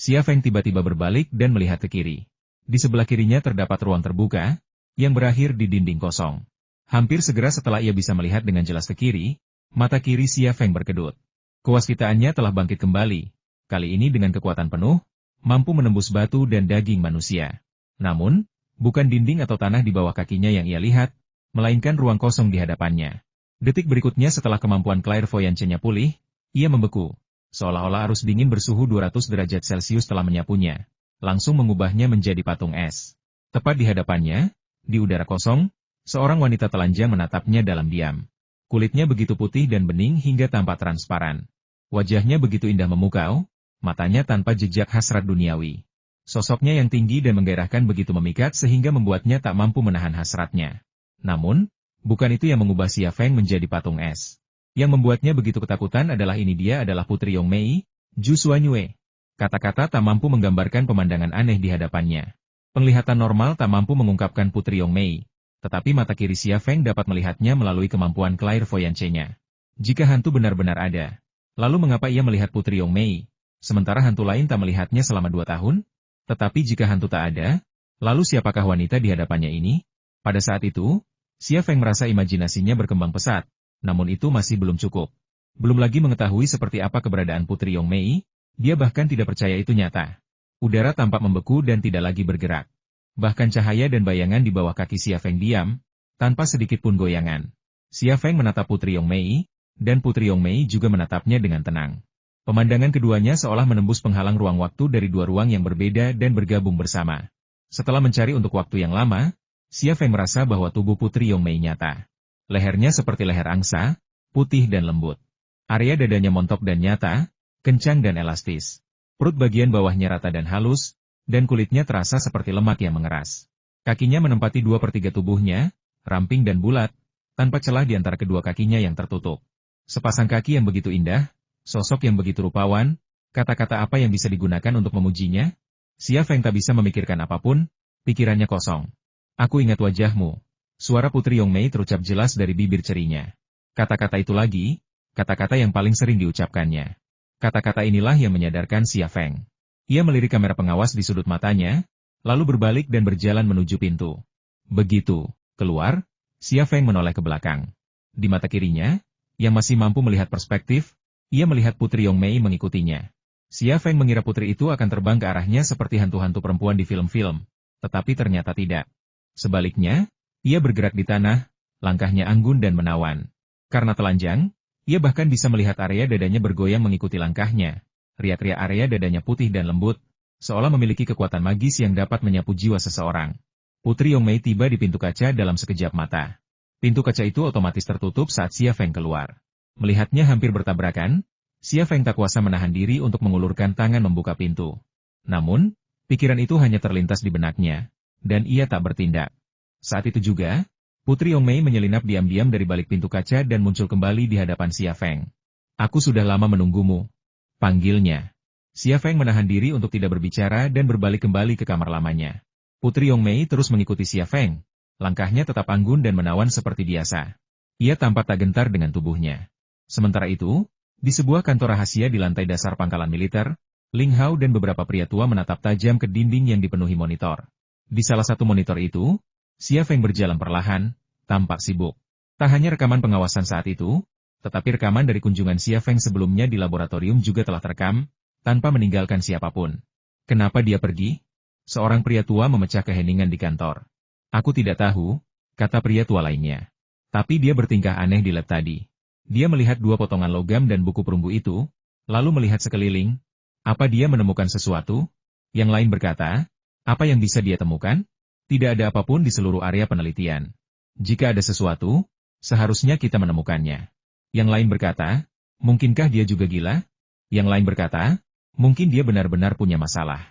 Xia Feng tiba-tiba berbalik dan melihat ke kiri. Di sebelah kirinya terdapat ruang terbuka, yang berakhir di dinding kosong. Hampir segera setelah ia bisa melihat dengan jelas ke kiri, mata kiri Xia Feng berkedut. Kewaspitaannya telah bangkit kembali. Kali ini dengan kekuatan penuh, mampu menembus batu dan daging manusia. Namun, bukan dinding atau tanah di bawah kakinya yang ia lihat, melainkan ruang kosong di hadapannya. Detik berikutnya setelah kemampuan clairvoyance-nya pulih, ia membeku. Seolah-olah arus dingin bersuhu 200 derajat Celcius telah menyapunya, langsung mengubahnya menjadi patung es. Tepat di hadapannya, di udara kosong, seorang wanita telanjang menatapnya dalam diam. Kulitnya begitu putih dan bening hingga tampak transparan. Wajahnya begitu indah memukau, matanya tanpa jejak hasrat duniawi. Sosoknya yang tinggi dan menggairahkan begitu memikat sehingga membuatnya tak mampu menahan hasratnya. Namun, bukan itu yang mengubah Xia Feng menjadi patung es. Yang membuatnya begitu ketakutan adalah ini dia adalah Putri Yongmei, Zhu Xuanyue. Kata-kata tak mampu menggambarkan pemandangan aneh di hadapannya. Penglihatan normal tak mampu mengungkapkan Putri Yongmei. Tetapi mata kiri Xia Feng dapat melihatnya melalui kemampuan clairvoyance-nya. Jika hantu benar-benar ada, lalu mengapa ia melihat Putri Yongmei, sementara hantu lain tak melihatnya selama 2 tahun? Tetapi jika hantu tak ada, lalu siapakah wanita di hadapannya ini? Pada saat itu, Xia Feng merasa imajinasinya berkembang pesat, namun itu masih belum cukup. Belum lagi mengetahui seperti apa keberadaan Putri Yongmei, dia bahkan tidak percaya itu nyata. Udara tampak membeku dan tidak lagi bergerak. Bahkan cahaya dan bayangan di bawah kaki Xia Feng diam, tanpa sedikit pun goyangan. Xia Feng menatap Putri Yongmei, dan Putri Yongmei juga menatapnya dengan tenang. Pemandangan keduanya seolah menembus penghalang ruang waktu dari 2 ruang yang berbeda dan bergabung bersama. Setelah mencari untuk waktu yang lama, Xia Feng merasa bahwa tubuh Putri Yongmei nyata. Lehernya seperti leher angsa, putih dan lembut. Area dadanya montok dan nyata, kencang dan elastis. Perut bagian bawahnya rata dan halus, dan kulitnya terasa seperti lemak yang mengeras. Kakinya menempati 2/3 tubuhnya, ramping dan bulat, tanpa celah di antara kedua kakinya yang tertutup. Sepasang kaki yang begitu indah, sosok yang begitu rupawan, kata-kata apa yang bisa digunakan untuk memujinya? Xia Feng tak bisa memikirkan apapun, pikirannya kosong. Aku ingat wajahmu. Suara Putri Yongmei terucap jelas dari bibir cerinya. Kata-kata itu lagi, kata-kata yang paling sering diucapkannya. Kata-kata inilah yang menyadarkan Xia Feng. Ia melirik kamera pengawas di sudut matanya, lalu berbalik dan berjalan menuju pintu. Begitu keluar, Xia Feng menoleh ke belakang. Di mata kirinya, yang masih mampu melihat perspektif, ia melihat Putri Yongmei mengikutinya. Xia Feng mengira putri itu akan terbang ke arahnya seperti hantu-hantu perempuan di film-film, tetapi ternyata tidak. Sebaliknya, ia bergerak di tanah, langkahnya anggun dan menawan. Karena telanjang, ia bahkan bisa melihat area dadanya bergoyang mengikuti langkahnya. Riak-riak area dadanya putih dan lembut, seolah memiliki kekuatan magis yang dapat menyapu jiwa seseorang. Putri Yongmei tiba di pintu kaca dalam sekejap mata. Pintu kaca itu otomatis tertutup saat Xia Feng keluar. Melihatnya hampir bertabrakan, Xia Feng tak kuasa menahan diri untuk mengulurkan tangan membuka pintu. Namun, pikiran itu hanya terlintas di benaknya, dan ia tak bertindak. Saat itu juga, Putri Yongmei menyelinap diam-diam dari balik pintu kaca dan muncul kembali di hadapan Xia Feng. "Aku sudah lama menunggumu," panggilnya. Xia Feng menahan diri untuk tidak berbicara dan berbalik kembali ke kamar lamanya. Putri Yongmei terus mengikuti Xia Feng. Langkahnya tetap anggun dan menawan seperti biasa. Ia tampak tak gentar dengan tubuhnya. Sementara itu, di sebuah kantor rahasia di lantai dasar pangkalan militer, Ling Hao dan beberapa pria tua menatap tajam ke dinding yang dipenuhi monitor. Di salah satu monitor itu, Xia Feng berjalan perlahan, tampak sibuk. Tak hanya rekaman pengawasan saat itu, tetapi rekaman dari kunjungan Xia Feng sebelumnya di laboratorium juga telah terekam, tanpa meninggalkan siapapun. "Kenapa dia pergi?" Seorang pria tua memecah keheningan di kantor. "Aku tidak tahu," kata pria tua lainnya. "Tapi dia bertingkah aneh di lab tadi." Dia melihat dua potongan logam dan buku perunggu itu, lalu melihat sekeliling. Apa dia menemukan sesuatu? Yang lain berkata, "Apa yang bisa dia temukan? Tidak ada apapun di seluruh area penelitian. Jika ada sesuatu, seharusnya kita menemukannya." Yang lain berkata, "Mungkinkah dia juga gila?" Yang lain berkata, "Mungkin dia benar-benar punya masalah.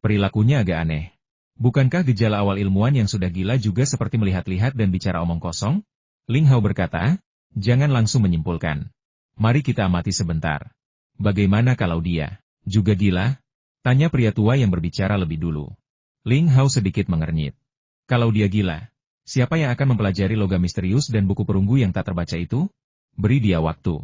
Perilakunya agak aneh. Bukankah gejala awal ilmuwan yang sudah gila juga seperti melihat-lihat dan bicara omong kosong?" Ling Hao berkata, "Jangan langsung menyimpulkan. Mari kita amati sebentar. Bagaimana kalau dia juga gila?" Tanya pria tua yang berbicara lebih dulu. Ling Hao sedikit mengernyit. "Kalau dia gila, siapa yang akan mempelajari logam misterius dan buku perunggu yang tak terbaca itu? Beri dia waktu.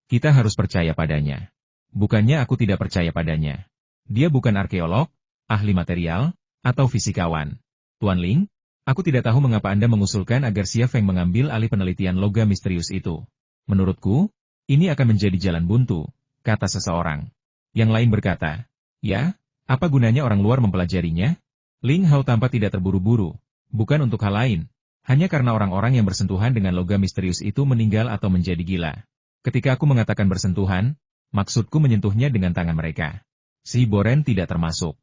Kita harus percaya padanya." "Bukannya aku tidak percaya padanya. Dia bukan arkeolog, ahli material, atau fisikawan. Tuan Ling, aku tidak tahu mengapa Anda mengusulkan agar Xia Feng mengambil alih penelitian logam misterius itu. Menurutku, ini akan menjadi jalan buntu," kata seseorang. Yang lain berkata, "Ya, apa gunanya orang luar mempelajarinya?" Ling Hao tampak tidak terburu-buru, bukan untuk hal lain, hanya karena orang-orang yang bersentuhan dengan logam misterius itu meninggal atau menjadi gila. Ketika aku mengatakan bersentuhan, maksudku menyentuhnya dengan tangan mereka. Si Boren tidak termasuk.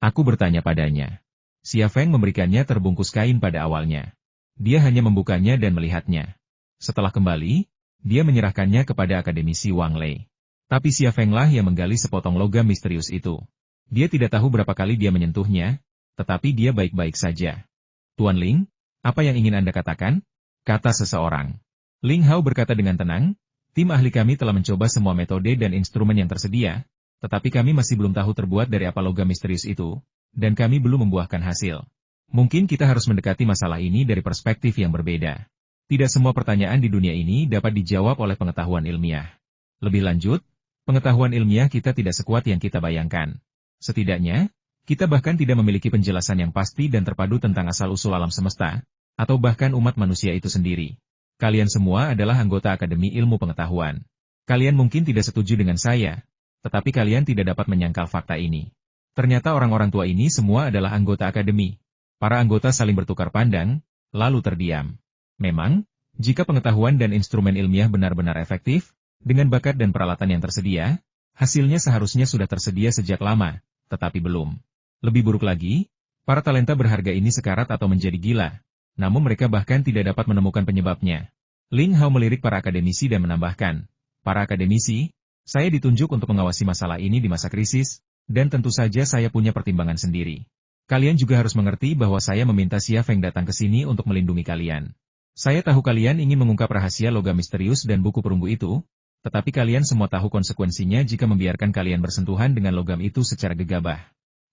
Aku bertanya padanya. Xia Feng memberikannya terbungkus kain pada awalnya. Dia hanya membukanya dan melihatnya. Setelah kembali, dia menyerahkannya kepada akademisi Wang Lei. Tapi Xia Feng lah yang menggali sepotong logam misterius itu. Dia tidak tahu berapa kali dia menyentuhnya, tetapi dia baik-baik saja. "Tuan Ling, apa yang ingin Anda katakan?" kata seseorang. Ling Hao berkata dengan tenang, "Tim ahli kami telah mencoba semua metode dan instrumen yang tersedia, tetapi kami masih belum tahu terbuat dari apa logam misterius itu, dan kami belum membuahkan hasil. Mungkin kita harus mendekati masalah ini dari perspektif yang berbeda. Tidak semua pertanyaan di dunia ini dapat dijawab oleh pengetahuan ilmiah. Lebih lanjut, pengetahuan ilmiah kita tidak sekuat yang kita bayangkan. Setidaknya, kita bahkan tidak memiliki penjelasan yang pasti dan terpadu tentang asal-usul alam semesta, atau bahkan umat manusia itu sendiri. Kalian semua adalah anggota Akademi Ilmu Pengetahuan. Kalian mungkin tidak setuju dengan saya, tetapi kalian tidak dapat menyangkal fakta ini. Ternyata orang-orang tua ini semua adalah anggota akademi." Para anggota saling bertukar pandang, lalu terdiam. Memang, jika pengetahuan dan instrumen ilmiah benar-benar efektif, dengan bakat dan peralatan yang tersedia, hasilnya seharusnya sudah tersedia sejak lama, tetapi belum. Lebih buruk lagi, para talenta berharga ini sekarat atau menjadi gila, namun mereka bahkan tidak dapat menemukan penyebabnya. Ling Hao melirik para akademisi dan menambahkan, "Para akademisi, saya ditunjuk untuk mengawasi masalah ini di masa krisis, dan tentu saja saya punya pertimbangan sendiri. Kalian juga harus mengerti bahwa saya meminta Xia Feng datang ke sini untuk melindungi kalian. Saya tahu kalian ingin mengungkap rahasia logam misterius dan buku perunggu itu, tetapi kalian semua tahu konsekuensinya jika membiarkan kalian bersentuhan dengan logam itu secara gegabah.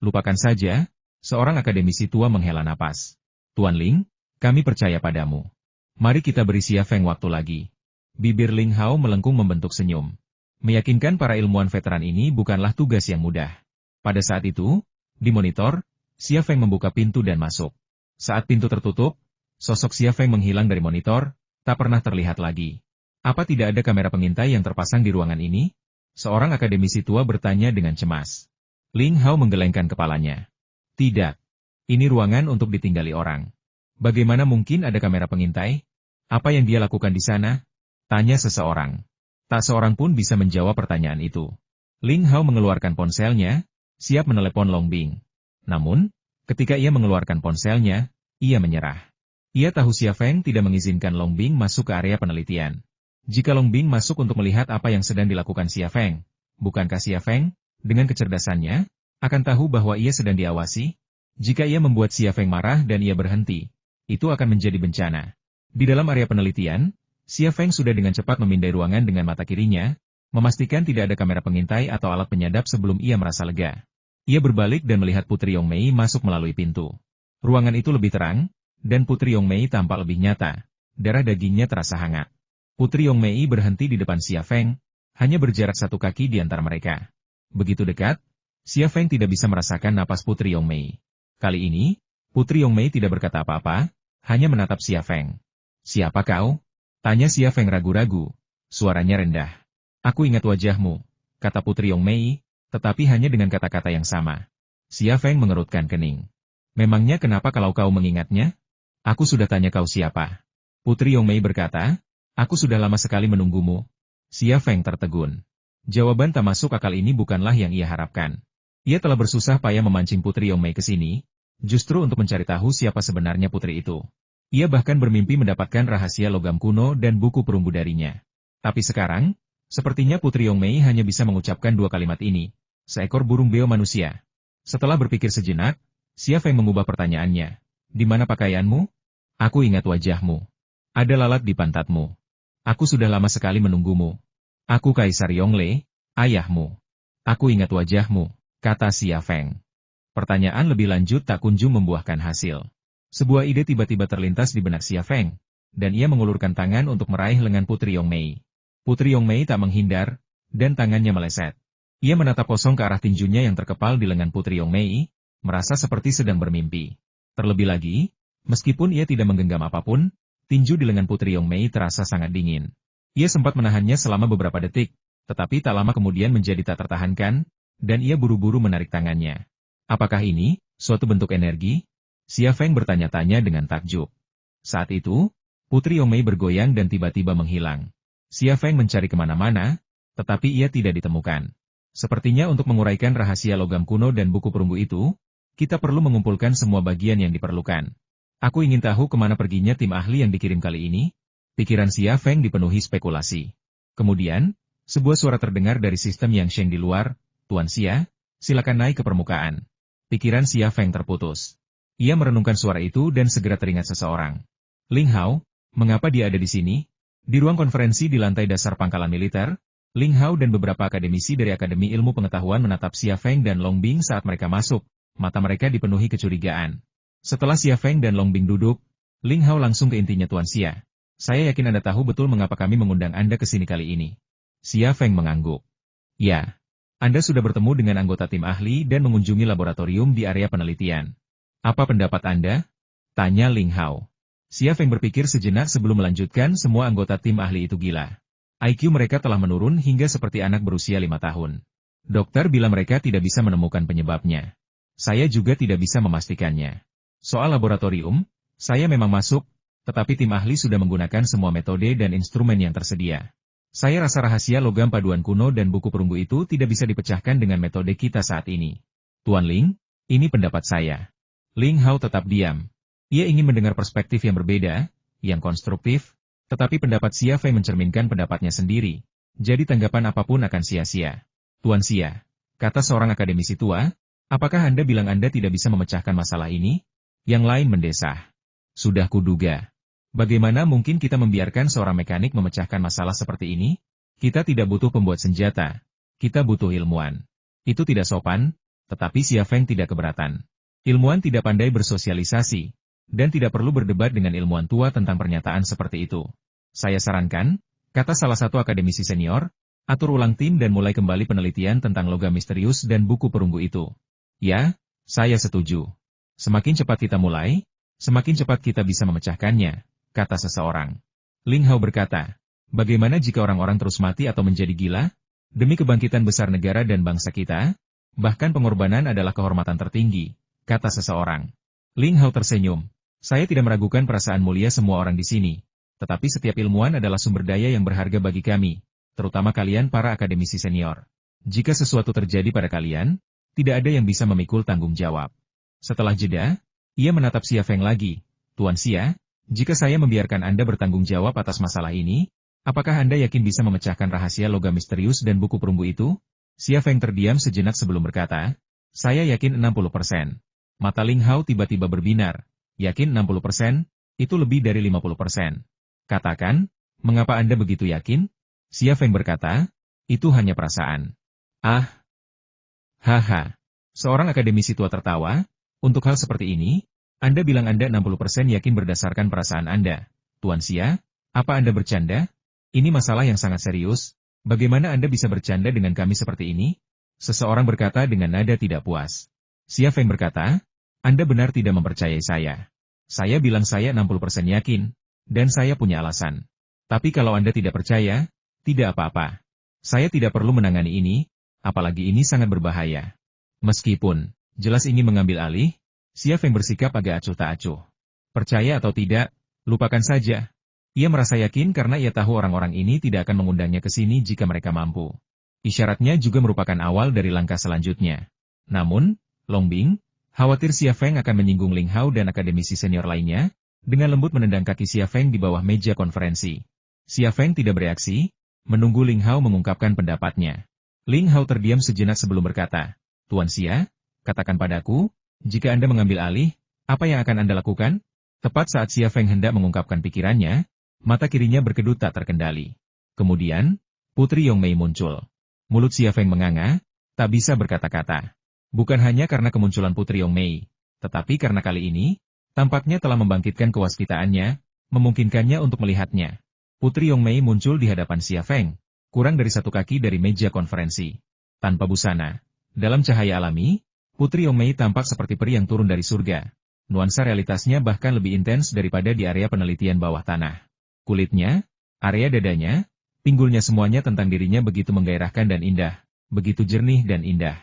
Lupakan saja." Seorang akademisi tua menghela napas. "Tuan Ling, kami percaya padamu. Mari kita beri Xia Feng waktu lagi." Bibir Ling Hao melengkung membentuk senyum. Meyakinkan para ilmuwan veteran ini bukanlah tugas yang mudah. Pada saat itu, di monitor, Xia Feng membuka pintu dan masuk. Saat pintu tertutup, sosok Xia Feng menghilang dari monitor, tak pernah terlihat lagi. Apa tidak ada kamera pengintai yang terpasang di ruangan ini? Seorang akademisi tua bertanya dengan cemas. Ling Hao menggelengkan kepalanya. Tidak. Ini ruangan untuk ditinggali orang. Bagaimana mungkin ada kamera pengintai? Apa yang dia lakukan di sana? Tanya seseorang. Tak seorang pun bisa menjawab pertanyaan itu. Ling Hao mengeluarkan ponselnya, siap menelepon Long Bing. Namun, ketika ia mengeluarkan ponselnya, ia menyerah. Ia tahu Xia Feng tidak mengizinkan Long Bing masuk ke area penelitian. Jika Long Bing masuk untuk melihat apa yang sedang dilakukan Xia Feng, bukankah Xia Feng, dengan kecerdasannya, akan tahu bahwa ia sedang diawasi? Jika ia membuat Xia Feng marah dan ia berhenti, itu akan menjadi bencana. Di dalam area penelitian, Xia Feng sudah dengan cepat memindai ruangan dengan mata kirinya, memastikan tidak ada kamera pengintai atau alat penyadap sebelum ia merasa lega. Ia berbalik dan melihat Putri Yongmei masuk melalui pintu. Ruangan itu lebih terang, dan Putri Yongmei tampak lebih nyata. Darah dagingnya terasa hangat. Putri Yongmei berhenti di depan Xia Feng, hanya berjarak 1 kaki di antara mereka. Begitu dekat, Xia Feng tidak bisa merasakan napas Putri Yongmei. Kali ini, Putri Yongmei tidak berkata apa-apa, hanya menatap Xia Feng. Siapa kau? Tanya Xia Feng ragu-ragu. Suaranya rendah. Aku ingat wajahmu, kata Putri Yongmei, tetapi hanya dengan kata-kata yang sama. Xia Feng mengerutkan kening. Memangnya kenapa kalau kau mengingatnya? Aku sudah tanya kau siapa. Putri Yongmei berkata, aku sudah lama sekali menunggumu. Xia Feng tertegun. Jawaban tak masuk akal ini bukanlah yang ia harapkan. Ia telah bersusah payah memancing Putri Yongmei ke sini, justru untuk mencari tahu siapa sebenarnya putri itu. Ia bahkan bermimpi mendapatkan rahasia logam kuno dan buku perunggu darinya. Tapi sekarang, sepertinya Putri Yongmei hanya bisa mengucapkan 2 kalimat ini. Seekor burung beo manusia. Setelah berpikir sejenak, Xia Feng mengubah pertanyaannya. Di mana pakaianmu? Aku ingat wajahmu. Ada lalat di pantatmu. Aku sudah lama sekali menunggumu. Aku Kaisar Yongle, ayahmu. Aku ingat wajahmu, kata Xia Feng. Pertanyaan lebih lanjut tak kunjung membuahkan hasil. Sebuah ide tiba-tiba terlintas di benak Xia Feng, dan ia mengulurkan tangan untuk meraih lengan Putri Yongmei. Putri Yongmei tak menghindar, dan tangannya meleset. Ia menatap kosong ke arah tinjunya yang terkepal di lengan Putri Yongmei, merasa seperti sedang bermimpi. Terlebih lagi, meskipun ia tidak menggenggam apapun, tinju di lengan Putri Yongmei terasa sangat dingin. Ia sempat menahannya selama beberapa detik, tetapi tak lama kemudian menjadi tak tertahankan, dan ia buru-buru menarik tangannya. Apakah ini suatu bentuk energi? Xia Feng bertanya-tanya dengan takjub. Saat itu, Putri Yongmei bergoyang dan tiba-tiba menghilang. Xia Feng mencari kemana-mana, tetapi ia tidak ditemukan. Sepertinya untuk menguraikan rahasia logam kuno dan buku perunggu itu, kita perlu mengumpulkan semua bagian yang diperlukan. Aku ingin tahu kemana perginya tim ahli yang dikirim kali ini. Pikiran Xia Feng dipenuhi spekulasi. Kemudian, sebuah suara terdengar dari sistem Yang Sheng di luar. Tuan Xia, silakan naik ke permukaan. Pikiran Xia Feng terputus. Ia merenungkan suara itu dan segera teringat seseorang. Ling Hao, mengapa dia ada di sini? Di ruang konferensi di lantai dasar pangkalan militer, Ling Hao dan beberapa akademisi dari Akademi Ilmu Pengetahuan menatap Xia Feng dan Long Bing saat mereka masuk. Mata mereka dipenuhi kecurigaan. Setelah Xia Feng dan Long Bing duduk, Ling Hao langsung ke intinya Tuan Xia. Saya yakin Anda tahu betul mengapa kami mengundang Anda ke sini kali ini. Xia Feng mengangguk. Ya, Anda sudah bertemu dengan anggota tim ahli dan mengunjungi laboratorium di area penelitian. Apa pendapat Anda? Tanya Ling Hao. Xia Feng berpikir sejenak sebelum melanjutkan. Semua anggota tim ahli itu gila. IQ mereka telah menurun hingga seperti anak berusia 5 tahun. Dokter bilang mereka tidak bisa menemukan penyebabnya. Saya juga tidak bisa memastikannya. Soal laboratorium, saya memang masuk, tetapi tim ahli sudah menggunakan semua metode dan instrumen yang tersedia. Saya rasa rahasia logam paduan kuno dan buku perunggu itu tidak bisa dipecahkan dengan metode kita saat ini. Tuan Ling, ini pendapat saya. Ling Hao tetap diam. Ia ingin mendengar perspektif yang berbeda, yang konstruktif, tetapi pendapat Xia Feng mencerminkan pendapatnya sendiri. Jadi tanggapan apapun akan sia-sia. Tuan Xia, kata seorang akademisi tua, apakah Anda bilang Anda tidak bisa memecahkan masalah ini? Yang lain mendesah. Sudah kuduga. Bagaimana mungkin kita membiarkan seorang mekanik memecahkan masalah seperti ini? Kita tidak butuh pembuat senjata. Kita butuh ilmuwan. Itu tidak sopan, tetapi Xia Feng tidak keberatan. Ilmuwan tidak pandai bersosialisasi, dan tidak perlu berdebat dengan ilmuwan tua tentang pernyataan seperti itu. Saya sarankan, kata salah satu akademisi senior, atur ulang tim dan mulai kembali penelitian tentang logam misterius dan buku perunggu itu. Ya, saya setuju. Semakin cepat kita mulai, semakin cepat kita bisa memecahkannya, kata seseorang. Ling Hao berkata, Bagaimana jika orang-orang terus mati atau menjadi gila? Demi kebangkitan besar negara dan bangsa kita, bahkan pengorbanan adalah kehormatan tertinggi, kata seseorang. Ling Hao tersenyum. Saya tidak meragukan perasaan mulia semua orang di sini. Tetapi setiap ilmuwan adalah sumber daya yang berharga bagi kami, terutama kalian para akademisi senior. Jika sesuatu terjadi pada kalian, tidak ada yang bisa memikul tanggung jawab. Setelah jeda, ia menatap Xia Feng lagi. Tuan Xia, jika saya membiarkan Anda bertanggung jawab atas masalah ini, apakah Anda yakin bisa memecahkan rahasia logam misterius dan buku perunggu itu? Xia Feng terdiam sejenak sebelum berkata, saya yakin 60%. Mata Ling Hao tiba-tiba berbinar. Yakin 60%? Itu lebih dari 50%. Katakan, mengapa Anda begitu yakin? Xia Feng berkata, itu hanya perasaan. Ah. Haha. Seorang akademisi tua tertawa. Untuk hal seperti ini, Anda bilang Anda 60% yakin berdasarkan perasaan Anda. Tuan Xia, apa Anda bercanda? Ini masalah yang sangat serius. Bagaimana Anda bisa bercanda dengan kami seperti ini? Seseorang berkata dengan nada tidak puas. Xia Feng berkata, Anda benar tidak mempercayai saya. Saya bilang saya 60% yakin, dan saya punya alasan. Tapi kalau Anda tidak percaya, tidak apa-apa. Saya tidak perlu menangani ini, apalagi ini sangat berbahaya. Meskipun jelas ingin mengambil alih, Xia Feng bersikap agak acuh tak acuh. Percaya atau tidak, lupakan saja. Ia merasa yakin karena ia tahu orang-orang ini tidak akan mengundangnya ke sini jika mereka mampu. Isyaratnya juga merupakan awal dari langkah selanjutnya. Namun, Long Bing, khawatir Xia Feng akan menyinggung Ling Hao dan akademisi senior lainnya, dengan lembut menendang kaki Xia Feng di bawah meja konferensi. Xia Feng tidak bereaksi, menunggu Ling Hao mengungkapkan pendapatnya. Ling Hao terdiam sejenak sebelum berkata, Tuan Xia, katakan padaku, jika Anda mengambil alih, apa yang akan Anda lakukan? Tepat saat Xia Feng hendak mengungkapkan pikirannya, mata kirinya berkedut tak terkendali. Kemudian, Putri Yongmei muncul. Mulut Xia Feng menganga, tak bisa berkata-kata. Bukan hanya karena kemunculan Putri Yongmei, tetapi karena kali ini, tampaknya telah membangkitkan kewaspitaannya, memungkinkannya untuk melihatnya. Putri Yongmei muncul di hadapan Xia Feng, kurang dari 1 kaki dari meja konferensi. Tanpa busana. Dalam cahaya alami, Putri Yongmei tampak seperti peri yang turun dari surga. Nuansa realitasnya bahkan lebih intens daripada di area penelitian bawah tanah. Kulitnya, area dadanya, pinggulnya semuanya tentang dirinya begitu menggairahkan dan indah, begitu jernih dan indah.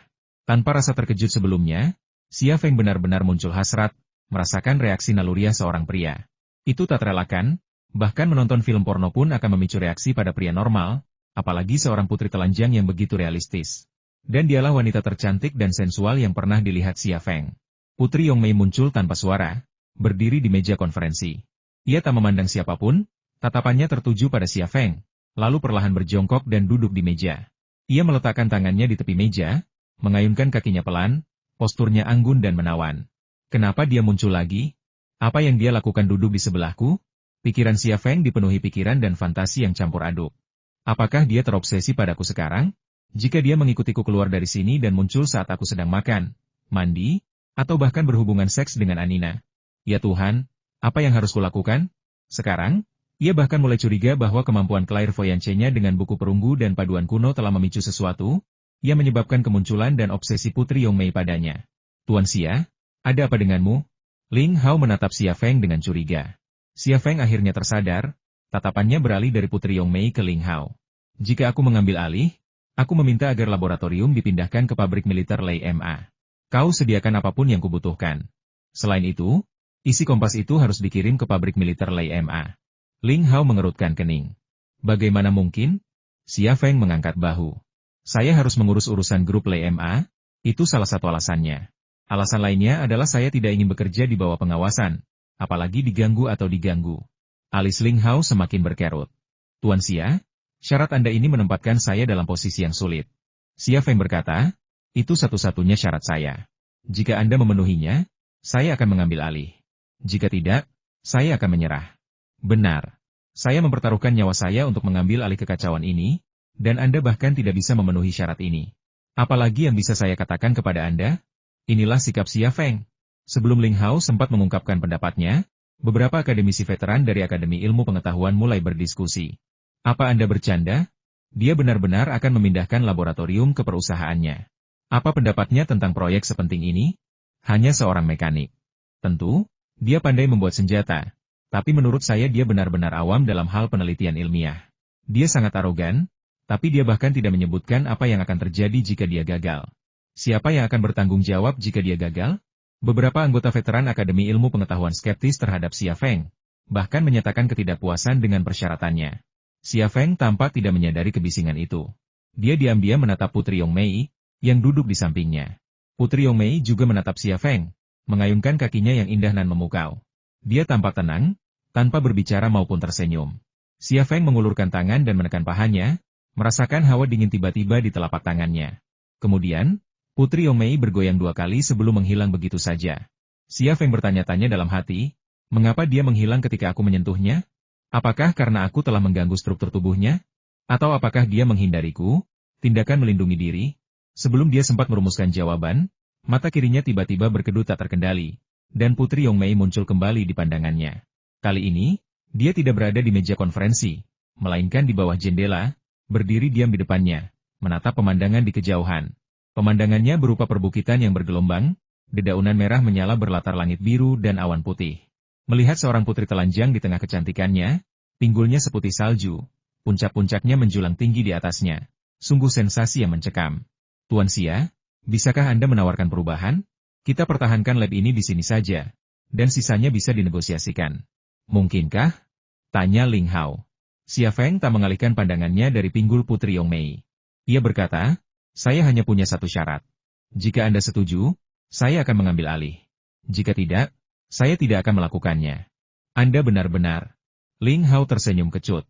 Tanpa rasa terkejut sebelumnya, Xia Feng benar-benar muncul hasrat, merasakan reaksi naluriah seorang pria. Itu tak terelakkan, bahkan menonton film porno pun akan memicu reaksi pada pria normal, apalagi seorang putri telanjang yang begitu realistis. Dan dialah wanita tercantik dan sensual yang pernah dilihat Xia Feng. Putri Yongmei muncul tanpa suara, berdiri di meja konferensi. Ia tak memandang siapapun, tatapannya tertuju pada Xia Feng, lalu perlahan berjongkok dan duduk di meja. Ia meletakkan tangannya di tepi meja, mengayunkan kakinya pelan, posturnya anggun dan menawan. Kenapa dia muncul lagi? Apa yang dia lakukan duduk di sebelahku? Pikiran Xia Feng dipenuhi pikiran dan fantasi yang campur aduk. Apakah dia terobsesi padaku sekarang? Jika dia mengikutiku keluar dari sini dan muncul saat aku sedang makan, mandi, atau bahkan berhubungan seks dengan Anina. Ya Tuhan, apa yang harus kulakukan? Sekarang, ia bahkan mulai curiga bahwa kemampuan clairvoyance-nya dengan buku perunggu dan paduan kuno telah memicu sesuatu, yang menyebabkan kemunculan dan obsesi Putri Yongmei padanya. Tuan Xia, ada apa denganmu? Ling Hao menatap Xia Feng dengan curiga. Xia Feng akhirnya tersadar, tatapannya beralih dari Putri Yongmei ke Ling Hao. Jika aku mengambil alih, aku meminta agar laboratorium dipindahkan ke pabrik militer Lei Ma. Kau sediakan apapun yang kubutuhkan. Selain itu, isi kompas itu harus dikirim ke pabrik militer Lei Ma. Ling Hao mengerutkan kening. Bagaimana mungkin? Xia Feng mengangkat bahu. Saya harus mengurus urusan grup Lei Ma, itu salah satu alasannya. Alasan lainnya adalah saya tidak ingin bekerja di bawah pengawasan, apalagi diganggu atau diganggu. Alis Ling Hao semakin berkerut. Tuan Xia, syarat Anda ini menempatkan saya dalam posisi yang sulit. Xia Feng berkata, itu satu-satunya syarat saya. Jika Anda memenuhinya, saya akan mengambil alih. Jika tidak, saya akan menyerah. Benar. Saya mempertaruhkan nyawa saya untuk mengambil alih kekacauan ini, dan Anda bahkan tidak bisa memenuhi syarat ini. Apalagi yang bisa saya katakan kepada Anda? Inilah sikap Xia Feng. Sebelum Ling Hao sempat mengungkapkan pendapatnya, beberapa akademisi veteran dari Akademi Ilmu Pengetahuan mulai berdiskusi. Apa Anda bercanda? Dia benar-benar akan memindahkan laboratorium ke perusahaannya. Apa pendapatnya tentang proyek sepenting ini? Hanya seorang mekanik. Tentu, dia pandai membuat senjata, tapi menurut saya dia benar-benar awam dalam hal penelitian ilmiah. Dia sangat arogan, tapi dia bahkan tidak menyebutkan apa yang akan terjadi jika dia gagal. Siapa yang akan bertanggung jawab jika dia gagal? Beberapa anggota veteran Akademi Ilmu Pengetahuan skeptis terhadap Xia Feng, bahkan menyatakan ketidakpuasan dengan persyaratannya. Xia Feng tampak tidak menyadari kebisingan itu. Dia diam-diam menatap Putri Yongmei, yang duduk di sampingnya. Putri Yongmei juga menatap Xia Feng, mengayunkan kakinya yang indah dan memukau. Dia tampak tenang, tanpa berbicara maupun tersenyum. Xia Feng mengulurkan tangan dan menekan pahanya, merasakan hawa dingin tiba-tiba di telapak tangannya. Kemudian, Putri Yongmei bergoyang 2 kali sebelum menghilang begitu saja. Xia Feng bertanya-tanya dalam hati, mengapa dia menghilang ketika aku menyentuhnya? Apakah karena aku telah mengganggu struktur tubuhnya? Atau apakah dia menghindariku? Tindakan melindungi diri? Sebelum dia sempat merumuskan jawaban, mata kirinya tiba-tiba berkedut tak terkendali, dan Putri Yongmei muncul kembali di pandangannya. Kali ini, dia tidak berada di meja konferensi, melainkan di bawah jendela, berdiri diam di depannya, menatap pemandangan di kejauhan. Pemandangannya berupa perbukitan yang bergelombang, dedaunan merah menyala berlatar langit biru dan awan putih. Melihat seorang putri telanjang di tengah kecantikannya, pinggulnya seputih salju, puncak-puncaknya menjulang tinggi di atasnya. Sungguh sensasi yang mencekam. Tuan Xia, bisakah Anda menawarkan perubahan? Kita pertahankan lab ini di sini saja, dan sisanya bisa dinegosiasikan. Mungkinkah? Tanya Ling Hao. Xia Feng tak mengalihkan pandangannya dari pinggul Putri Yongmei. Ia berkata, saya hanya punya satu syarat. Jika Anda setuju, saya akan mengambil alih. Jika tidak, saya tidak akan melakukannya. Anda benar-benar. Ling Hao tersenyum kecut.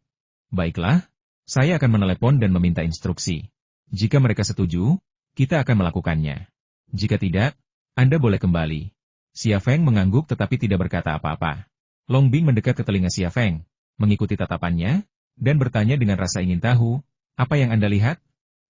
Baiklah, saya akan menelepon dan meminta instruksi. Jika mereka setuju, kita akan melakukannya. Jika tidak, Anda boleh kembali. Xia Feng mengangguk tetapi tidak berkata apa-apa. Long Bing mendekat ke telinga Xia Feng, mengikuti tatapannya, dan bertanya dengan rasa ingin tahu, apa yang Anda lihat?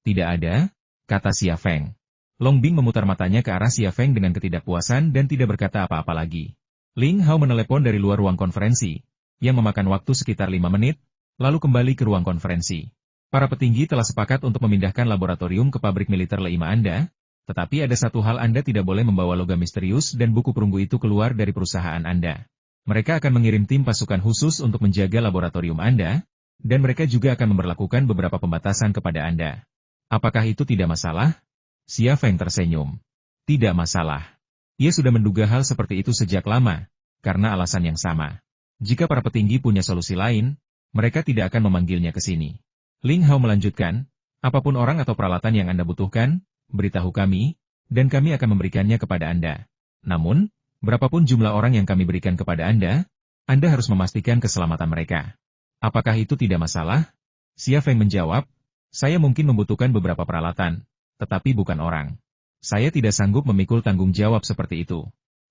Tidak ada, kata Xia Feng. Long Bing memutar matanya ke arah Xia Feng dengan ketidakpuasan dan tidak berkata apa-apa lagi. Ling Hao menelepon dari luar ruang konferensi, yang memakan waktu sekitar 5 menit, lalu kembali ke ruang konferensi. Para petinggi telah sepakat untuk memindahkan laboratorium ke pabrik militer Leima Anda, tetapi ada satu hal Anda tidak boleh membawa logam misterius dan buku perunggu itu keluar dari perusahaan Anda. Mereka akan mengirim tim pasukan khusus untuk menjaga laboratorium Anda, dan mereka juga akan memberlakukan beberapa pembatasan kepada Anda. Apakah itu tidak masalah? Xia Feng tersenyum. Tidak masalah. Ia sudah menduga hal seperti itu sejak lama, karena alasan yang sama. Jika para petinggi punya solusi lain, mereka tidak akan memanggilnya ke sini. Ling Hao melanjutkan, apapun orang atau peralatan yang Anda butuhkan, beritahu kami, dan kami akan memberikannya kepada Anda. Namun, berapapun jumlah orang yang kami berikan kepada Anda harus memastikan keselamatan mereka. Apakah itu tidak masalah? Xia Feng menjawab, saya mungkin membutuhkan beberapa peralatan, tetapi bukan orang. Saya tidak sanggup memikul tanggung jawab seperti itu.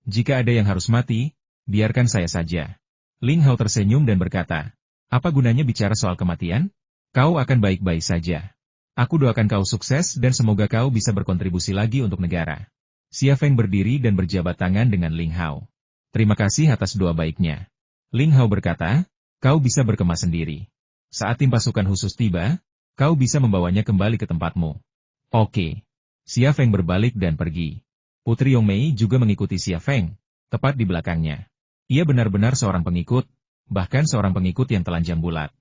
Jika ada yang harus mati, biarkan saya saja. Ling Hao tersenyum dan berkata, apa gunanya bicara soal kematian? Kau akan baik-baik saja. Aku doakan kau sukses dan semoga kau bisa berkontribusi lagi untuk negara. Xia Feng berdiri dan berjabat tangan dengan Ling Hao. Terima kasih atas doa baiknya. Ling Hao berkata, kau bisa berkemas sendiri. Saat tim pasukan khusus tiba, kau bisa membawanya kembali ke tempatmu. Oke. Xia Feng berbalik dan pergi. Putri Yongmei juga mengikuti Xia Feng, tepat di belakangnya. Ia benar-benar seorang pengikut, bahkan seorang pengikut yang telanjang bulat.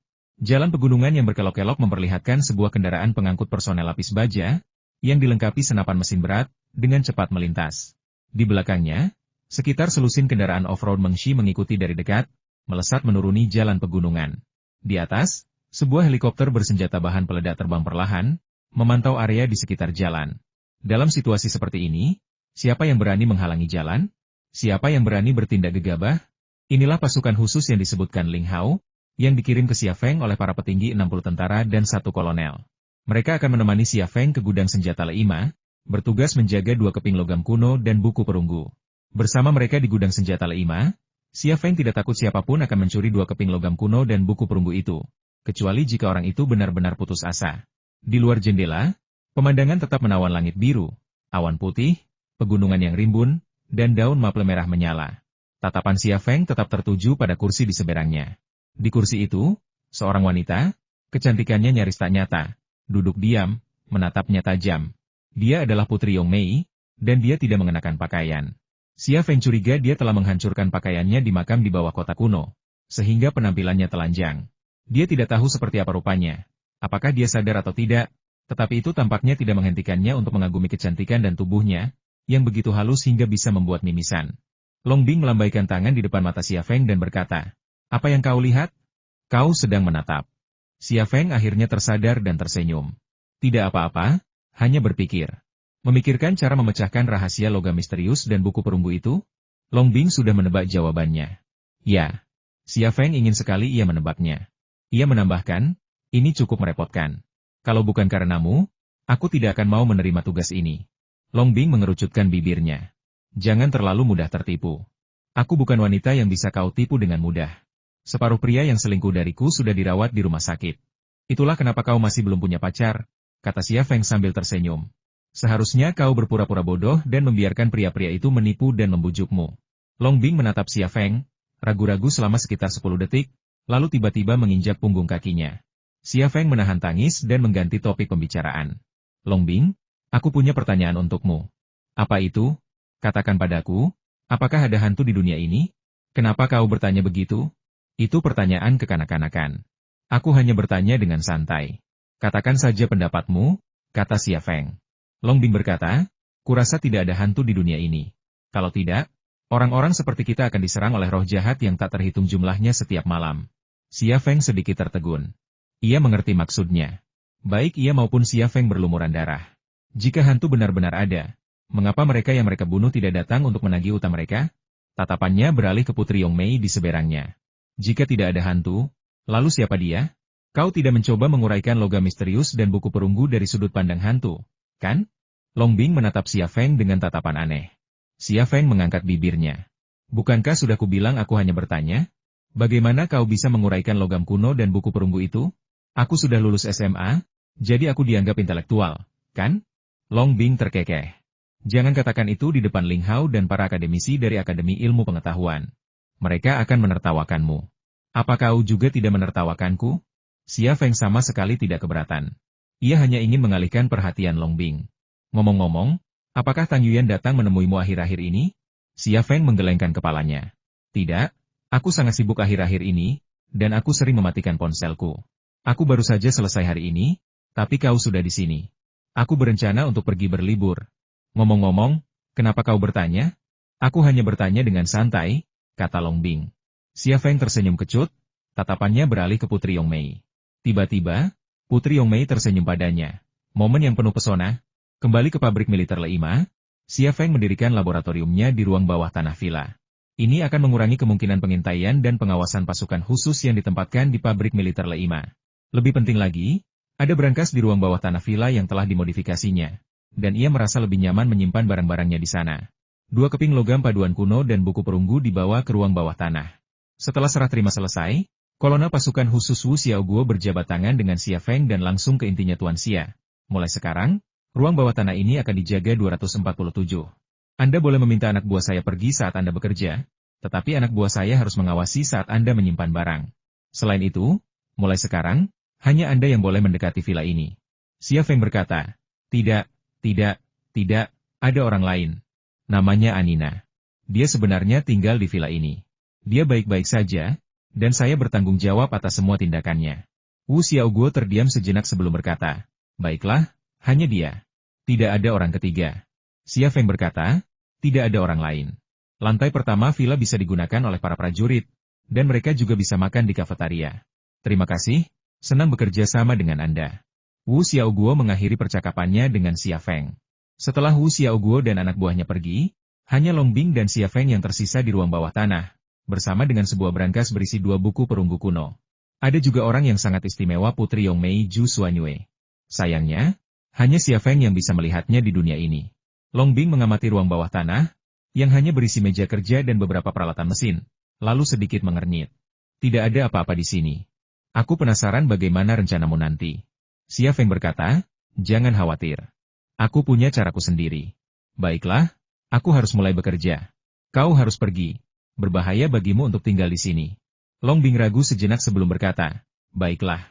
Jalan pegunungan yang berkelok-kelok memperlihatkan sebuah kendaraan pengangkut personel lapis baja, yang dilengkapi senapan mesin berat, dengan cepat melintas. Di belakangnya, sekitar selusin kendaraan off-road Mengshi mengikuti dari dekat, melesat menuruni jalan pegunungan. Di atas, sebuah helikopter bersenjata bahan peledak terbang perlahan, memantau area di sekitar jalan. Dalam situasi seperti ini, siapa yang berani menghalangi jalan? Siapa yang berani bertindak gegabah? Inilah pasukan khusus yang disebutkan Ling Hao, yang dikirim ke Xia Feng oleh para petinggi 60 tentara dan 1 kolonel. Mereka akan menemani Xia Feng ke gudang senjata Leima, bertugas menjaga 2 keping logam kuno dan buku perunggu. Bersama mereka di gudang senjata Leima, Xia Feng tidak takut siapapun akan mencuri 2 keping logam kuno dan buku perunggu itu, kecuali jika orang itu benar-benar putus asa. Di luar jendela, pemandangan tetap menawan langit biru, awan putih, pegunungan yang rimbun, dan daun maple merah menyala. Tatapan Xia Feng tetap tertuju pada kursi di seberangnya. Di kursi itu, seorang wanita, kecantikannya nyaris tak nyata, duduk diam, menatapnya tajam. Dia adalah Putri Yongmei, dan dia tidak mengenakan pakaian. Xia Feng curiga dia telah menghancurkan pakaiannya di makam di bawah kota kuno, sehingga penampilannya telanjang. Dia tidak tahu seperti apa rupanya. Apakah dia sadar atau tidak, tetapi itu tampaknya tidak menghentikannya untuk mengagumi kecantikan dan tubuhnya, yang begitu halus hingga bisa membuat mimisan. Long Bing melambaikan tangan di depan mata Xia Feng dan berkata, "Apa yang kau lihat? Kau sedang menatap." Xia Feng akhirnya tersadar dan tersenyum. Tidak apa-apa, hanya berpikir. Memikirkan cara memecahkan rahasia logam misterius dan buku perunggu itu? Long Bing sudah menebak jawabannya. Ya. Xia Feng ingin sekali ia menebaknya. Ia menambahkan, "Ini cukup merepotkan. Kalau bukan karenamu, aku tidak akan mau menerima tugas ini." Long Bing mengerucutkan bibirnya. "Jangan terlalu mudah tertipu. Aku bukan wanita yang bisa kau tipu dengan mudah. Separuh pria yang selingkuh dariku sudah dirawat di rumah sakit. Itulah kenapa kau masih belum punya pacar," kata Xia Feng sambil tersenyum. "Seharusnya kau berpura-pura bodoh dan membiarkan pria-pria itu menipu dan membujukmu." Long Bing menatap Xia Feng, ragu-ragu selama sekitar 10 detik, lalu tiba-tiba menginjak punggung kakinya. Xia Feng menahan tangis dan mengganti topik pembicaraan. "Long Bing, aku punya pertanyaan untukmu." "Apa itu? Katakan padaku, apakah ada hantu di dunia ini? Kenapa kau bertanya begitu?" "Itu pertanyaan kekanak-kanakan. Aku hanya bertanya dengan santai." "Katakan saja pendapatmu," kata Xia Feng. Long Bing berkata, "Kurasa tidak ada hantu di dunia ini. Kalau tidak, orang-orang seperti kita akan diserang oleh roh jahat yang tak terhitung jumlahnya setiap malam." Xia Feng sedikit tertegun. Ia mengerti maksudnya. Baik ia maupun Xia Feng berlumuran darah. Jika hantu benar-benar ada, mengapa mereka yang mereka bunuh tidak datang untuk menagih utang mereka? Tatapannya beralih ke Putri Yongmei di seberangnya. "Jika tidak ada hantu, lalu siapa dia? Kau tidak mencoba menguraikan logam misterius dan buku perunggu dari sudut pandang hantu, kan?" Long Bing menatap Xia Feng dengan tatapan aneh. Xia Feng mengangkat bibirnya. "Bukankah sudah kubilang aku hanya bertanya? Bagaimana kau bisa menguraikan logam kuno dan buku perunggu itu? Aku sudah lulus SMA, jadi aku dianggap intelektual, kan?" Long Bing terkekeh. "Jangan katakan itu di depan Ling Hao dan para akademisi dari Akademi Ilmu Pengetahuan. Mereka akan menertawakanmu." "Apa kau juga tidak menertawakanku?" Xia Feng sama sekali tidak keberatan. Ia hanya ingin mengalihkan perhatian Long Bing. "Ngomong-ngomong, apakah Tang Yuyan datang menemuimu akhir-akhir ini?" Xia Feng menggelengkan kepalanya. "Tidak, aku sangat sibuk akhir-akhir ini, dan aku sering mematikan ponselku. Aku baru saja selesai hari ini, tapi kau sudah di sini. Aku berencana untuk pergi berlibur." "Ngomong-ngomong, kenapa kau bertanya?" "Aku hanya bertanya dengan santai," kata Long Bing. Xia Feng tersenyum kecut, tatapannya beralih ke Putri Yongmei. Tiba-tiba, Putri Yongmei tersenyum padanya. Momen yang penuh pesona. Kembali ke pabrik militer Le5, Xia Feng mendirikan laboratoriumnya di ruang bawah tanah villa. Ini akan mengurangi kemungkinan pengintaian dan pengawasan pasukan khusus yang ditempatkan di pabrik militer Le5. Lebih penting lagi, ada brankas di ruang bawah tanah villa yang telah dimodifikasinya, dan ia merasa lebih nyaman menyimpan barang-barangnya di sana. 2 keping logam paduan kuno dan buku perunggu dibawa ke ruang bawah tanah. Setelah serah terima selesai, kolonel pasukan khusus Wu Xiaoguo berjabat tangan dengan Xia Feng dan langsung ke intinya Tuan Xia. "Mulai sekarang, ruang bawah tanah ini akan dijaga 247. Anda boleh meminta anak buah saya pergi saat Anda bekerja, tetapi anak buah saya harus mengawasi saat Anda menyimpan barang. Selain itu, mulai sekarang, hanya Anda yang boleh mendekati villa ini." Xia Feng berkata, "Tidak, tidak, ada orang lain. Namanya Anina. Dia sebenarnya tinggal di villa ini. Dia baik-baik saja, dan saya bertanggung jawab atas semua tindakannya." Wu Xiaoguo terdiam sejenak sebelum berkata, "Baiklah, hanya dia. Tidak ada orang ketiga." Xia Feng berkata, "Tidak ada orang lain. Lantai pertama villa bisa digunakan oleh para prajurit, dan mereka juga bisa makan di kafetaria. Terima kasih, senang bekerja sama dengan Anda." Wu Xiaoguo mengakhiri percakapannya dengan Xia Feng. Setelah Wu Xiaoguo dan anak buahnya pergi, hanya Long Bing dan Xia Feng yang tersisa di ruang bawah tanah, bersama dengan sebuah brankas berisi 2 buku perunggu kuno. Ada juga orang yang sangat istimewa, Putri Yongmei Zhu Xuanyue. Sayangnya, hanya Xia Feng yang bisa melihatnya di dunia ini. Long Bing mengamati ruang bawah tanah, yang hanya berisi meja kerja dan beberapa peralatan mesin, lalu sedikit mengernyit. "Tidak ada apa-apa di sini. Aku penasaran bagaimana rencanamu nanti." Xia Feng berkata, "Jangan khawatir. Aku punya caraku sendiri." "Baiklah, aku harus mulai bekerja. Kau harus pergi. Berbahaya bagimu untuk tinggal di sini." Long Bing ragu sejenak sebelum berkata, "Baiklah.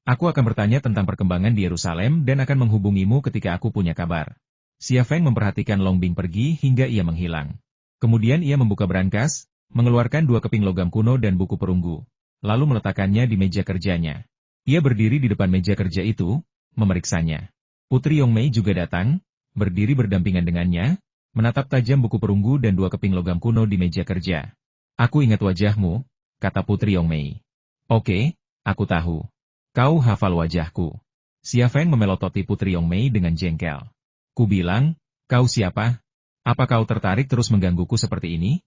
Aku akan bertanya tentang perkembangan di Yerusalem dan akan menghubungimu ketika aku punya kabar." Xia Feng memperhatikan Long Bing pergi hingga ia menghilang. Kemudian ia membuka brankas, mengeluarkan 2 keping logam kuno dan buku perunggu. lalu meletakkannya di meja kerjanya. Ia berdiri di depan meja kerja itu, memeriksanya. Putri Yongmei juga datang, berdiri berdampingan dengannya, menatap tajam buku perunggu dan dua keping logam kuno di meja kerja. Aku ingat wajahmu, kata Putri Yongmei. Oke, aku tahu. Kau hafal wajahku. Xia Feng memelototi Putri Yongmei dengan jengkel. Ku bilang, kau siapa? Apa kau tertarik terus menggangguku seperti ini?